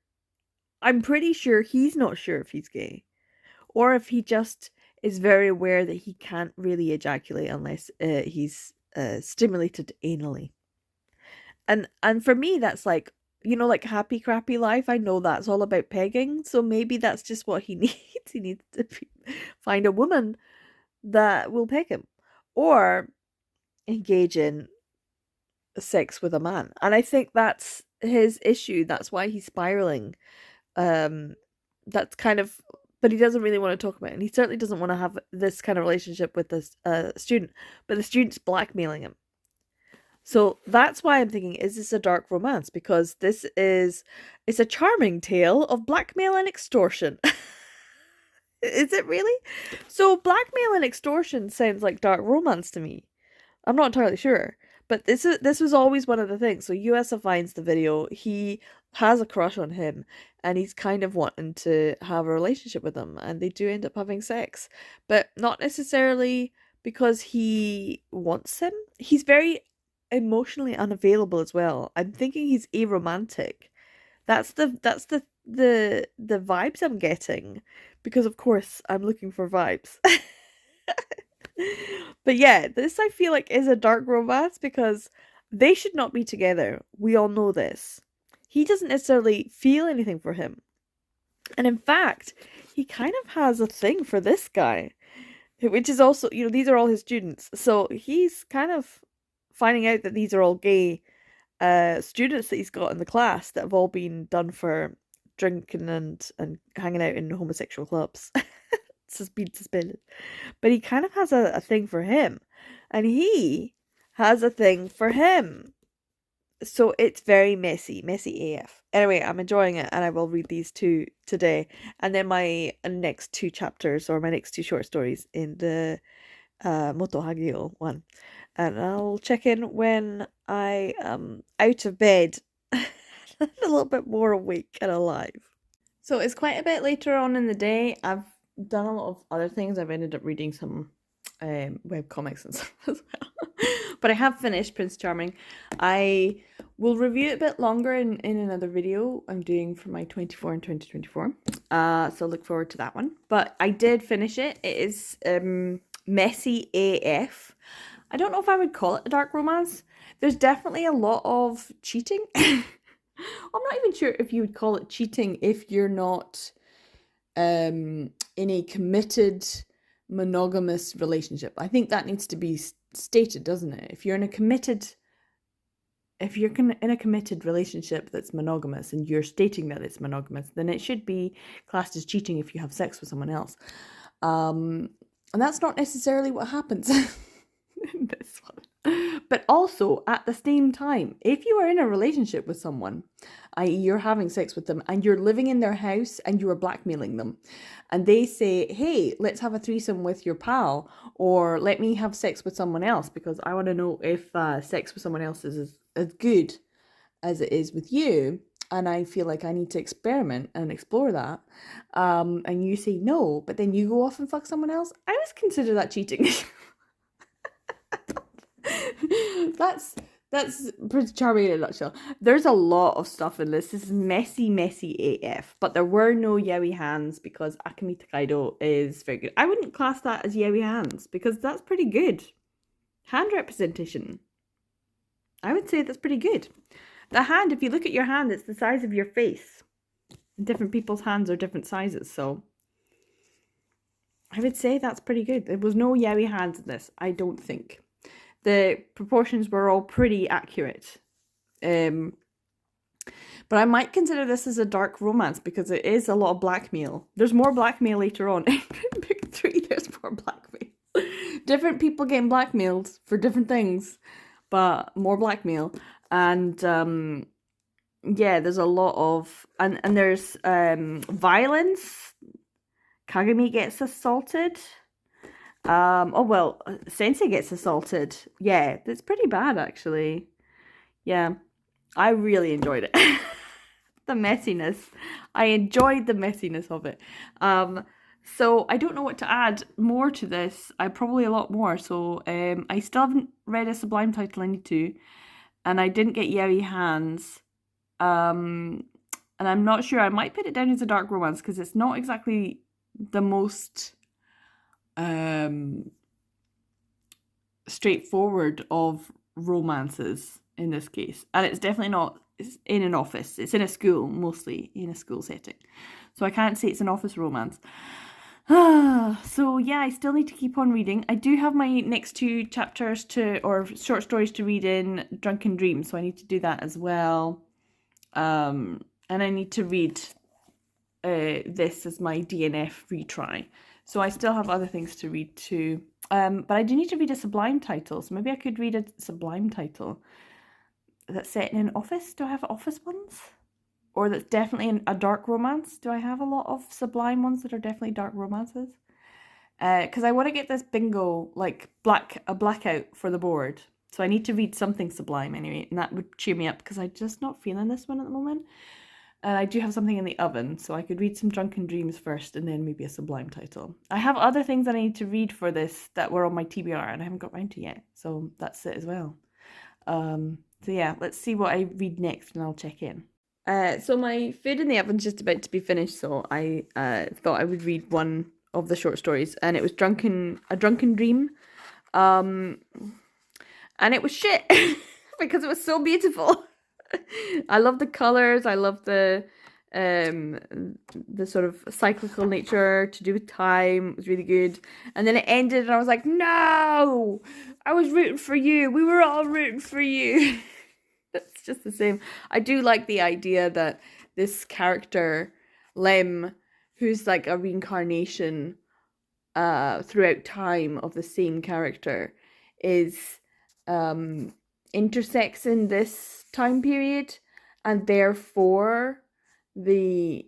I'm pretty sure he's not sure if he's gay, or if he just is very aware that he can't really ejaculate unless he's stimulated anally. And for me, that's like, like Happy Crappy Life. I know that's all about pegging, so maybe that's just what he needs. He needs to find a woman that will peg him, or engage in sex with a man. And I think that's his issue. That's why he's spiraling. That's kind of, but he doesn't really want to talk about it, and he certainly doesn't want to have this kind of relationship with this student. But the student's blackmailing him. So that's why I'm thinking, is this a dark romance? Because it's a charming tale of blackmail and extortion. Is it really? So blackmail and extortion sounds like dark romance to me. I'm not entirely sure. But this was always one of the things. So USF finds the video. He has a crush on him, and he's kind of wanting to have a relationship with him, and they do end up having sex, but not necessarily because he wants him. He's very emotionally unavailable as well. I'm thinking he's aromantic. That's the vibes I'm getting, because of course I'm looking for vibes. But yeah, this I feel like is a dark romance because they should not be together. We all know this. He doesn't necessarily feel anything for him. And in fact, he kind of has a thing for this guy, which is also, these are all his students. So he's kind of finding out that these are all gay students that he's got in the class that have all been done for drinking and hanging out in homosexual clubs. Been suspended. But he kind of has a thing for him. And he has a thing for him. So it's very messy AF. Anyway, I'm enjoying it, and I will read these two today. And then my next two chapters, or my next two short stories in the Moto Hagio one. And I'll check in when I am out of bed, a little bit more awake and alive. So it's quite a bit later on in the day. I've done a lot of other things. I've ended up reading some web comics and stuff as well. But I have finished Prince Charming. I will review it a bit longer in another video I'm doing for my 24 and 2024. So look forward to that one. But I did finish it. It is messy AF. I don't know if I would call it a dark romance. There's definitely a lot of cheating. I'm not even sure if you would call it cheating if you're not in a committed monogamous relationship. I think that needs to be stated, doesn't it? If you're in a committed relationship that's monogamous and you're stating that it's monogamous, then it should be classed as cheating if you have sex with someone else. And that's not necessarily what happens in this one. But also, at the same time, if you are in a relationship with someone, i.e. you're having sex with them and you're living in their house and you are blackmailing them, and they say, hey, let's have a threesome with your pal, or let me have sex with someone else because I want to know if sex with someone else is as good as it is with you, and I feel like I need to experiment and explore that, and you say no, but then you go off and fuck someone else, I would consider that cheating. That's Prince Charming in a nutshell. There's a lot of stuff in this. This is messy AF. But there were no yaoi hands because Akemi Takaido is very good. I wouldn't class that as yaoi hands because that's pretty good. Hand representation. I would say that's pretty good. The hand, if you look at your hand, it's the size of your face. Different people's hands are different sizes, so I would say that's pretty good. There was no yaoi hands in this, I don't think. The proportions were all pretty accurate. But I might consider this as a dark romance because it is a lot of blackmail. There's more blackmail later on. In book 3, there's more blackmail. Different people getting blackmailed for different things, but more blackmail. And yeah, there's a lot of... And there's violence. Kagami gets assaulted. Sensei gets assaulted. Yeah, it's pretty bad, actually. Yeah, I really enjoyed it. The messiness. I enjoyed the messiness of it. So I don't know what to add more to this. Probably a lot more. So I still haven't read a Sublime title. I need to. And I didn't get yaoi hands. And I'm not sure. I might put it down as a dark romance because it's not exactly the most... straightforward of romances in this case, and it's definitely not in an office. It's in a school, mostly in a school setting, so I can't say it's an office romance. So yeah, I still need to keep on reading. I do have my next two chapters or short stories to read in Drunken Dreams, so I need to do that as well. And I need to read this as my DNF retry. So I still have other things to read too. But I do need to read a Sublime title. So maybe I could read a Sublime title that's set in an office. Do I have office ones? Or that's definitely a dark romance? Do I have a lot of Sublime ones that are definitely dark romances? Because I want to get this bingo, like a blackout for the board. So I need to read something sublime anyway, and that would cheer me up because I'm just not feeling this one at the moment. And I do have something in the oven, so I could read some Drunken Dreams first and then maybe a sublime title. I have other things that I need to read for this that were on my TBR and I haven't got round to yet, so that's it as well. So yeah, let's see what I read next and I'll check in. So my food in the oven's just about to be finished, so I thought I would read one of the short stories, and it was A Drunken Dream. And it was shit because it was so beautiful. I love the colors. I love the sort of cyclical nature to do with time. It was really good. And then it ended and I was like, no, I was rooting for you. We were all rooting for you. It's just the same. I do like the idea that this character, Lem, who's like a reincarnation throughout time of the same character, is intersects in this time period, and therefore the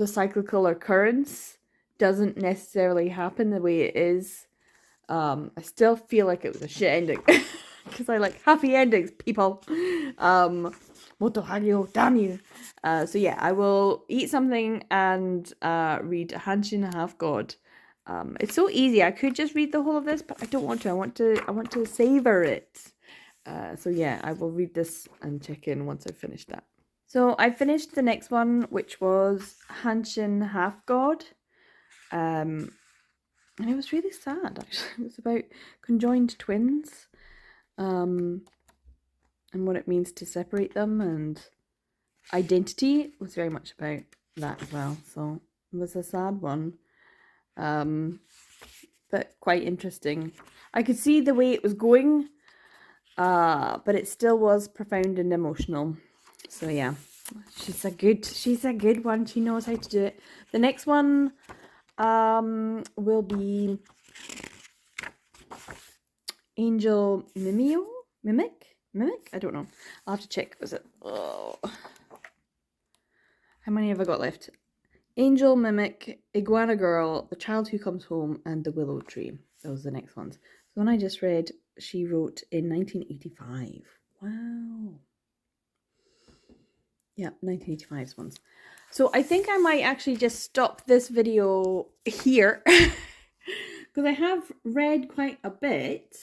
cyclical occurrence doesn't necessarily happen the way it is. I still feel like it was a shit ending because I like happy endings, people. Moto hagyo, damn you. So yeah, I will eat something and read Hanshin Half God. It's so easy. I could just read the whole of this, but I don't want to. I want to savor it. So yeah, I will read this and check in once I've finished that. So I finished the next one, which was Hanshin Half God. And it was really sad, actually. It was about conjoined twins, and what it means to separate them, and identity was very much about that as well. So it was a sad one, but quite interesting. I could see the way it was going, but it still was profound and emotional. So yeah, she's a good one. She knows how to do it. The next one will be Angel Mimic? I don't know. I'll have to check. Was it? Oh. How many have I got left? Angel Mimic, Iguana Girl, The Child Who Comes Home, and The Willow Tree. Those are the next ones. The one I just read, she wrote in 1985. Wow. Yeah, 1985's ones. So I think I might actually just stop this video here because I have read quite a bit,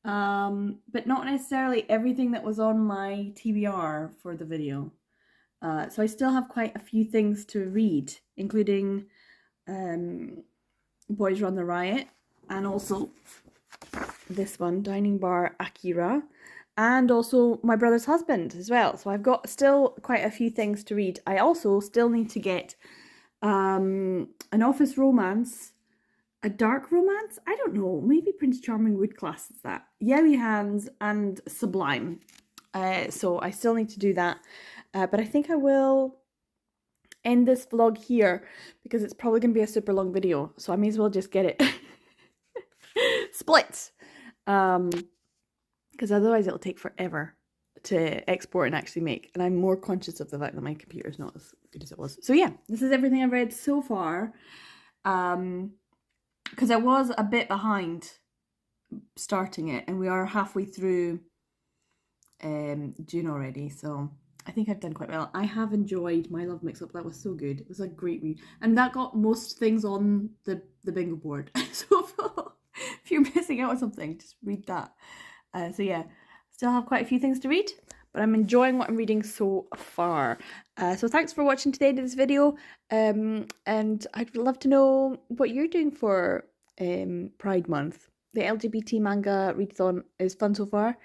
but not necessarily everything that was on my TBR for the video. So I still have quite a few things to read, including Boys Run the Riot, and also this one, Dining Bar Akira, and also My Brother's Husband as well. So I've got still quite a few things to read. I also still need to get an office romance, a dark romance. I don't know. Maybe Prince Charming would class as that. Yaoi Hands and Sublime. So I still need to do that. But I think I will end this vlog here because it's probably going to be a super long video. So I may as well just get it split. Because otherwise it'll take forever to export and actually make. And I'm more conscious of the fact that my computer's not as good as it was. So yeah, this is everything I've read so far. Because I was a bit behind starting it, and we are halfway through June already. So I think I've done quite well. I have enjoyed My Love Mix-Up. That was so good. It was a great read. And that got most things on the bingo board. So if you're missing out on something, just read that. So yeah, still have quite a few things to read, but I'm enjoying what I'm reading so far. So thanks for watching today to this video, and I'd love to know what you're doing for Pride Month. The LGBT manga readathon is fun so far.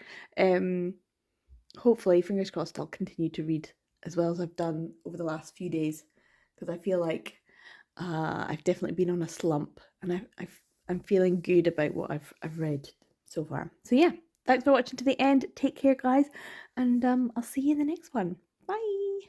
Hopefully, fingers crossed, I'll continue to read as well as I've done over the last few days, because I feel like I've definitely been on a slump, and I'm feeling good about what I've read so far. So yeah. Thanks for watching to the end. Take care, guys, and I'll see you in the next one. Bye!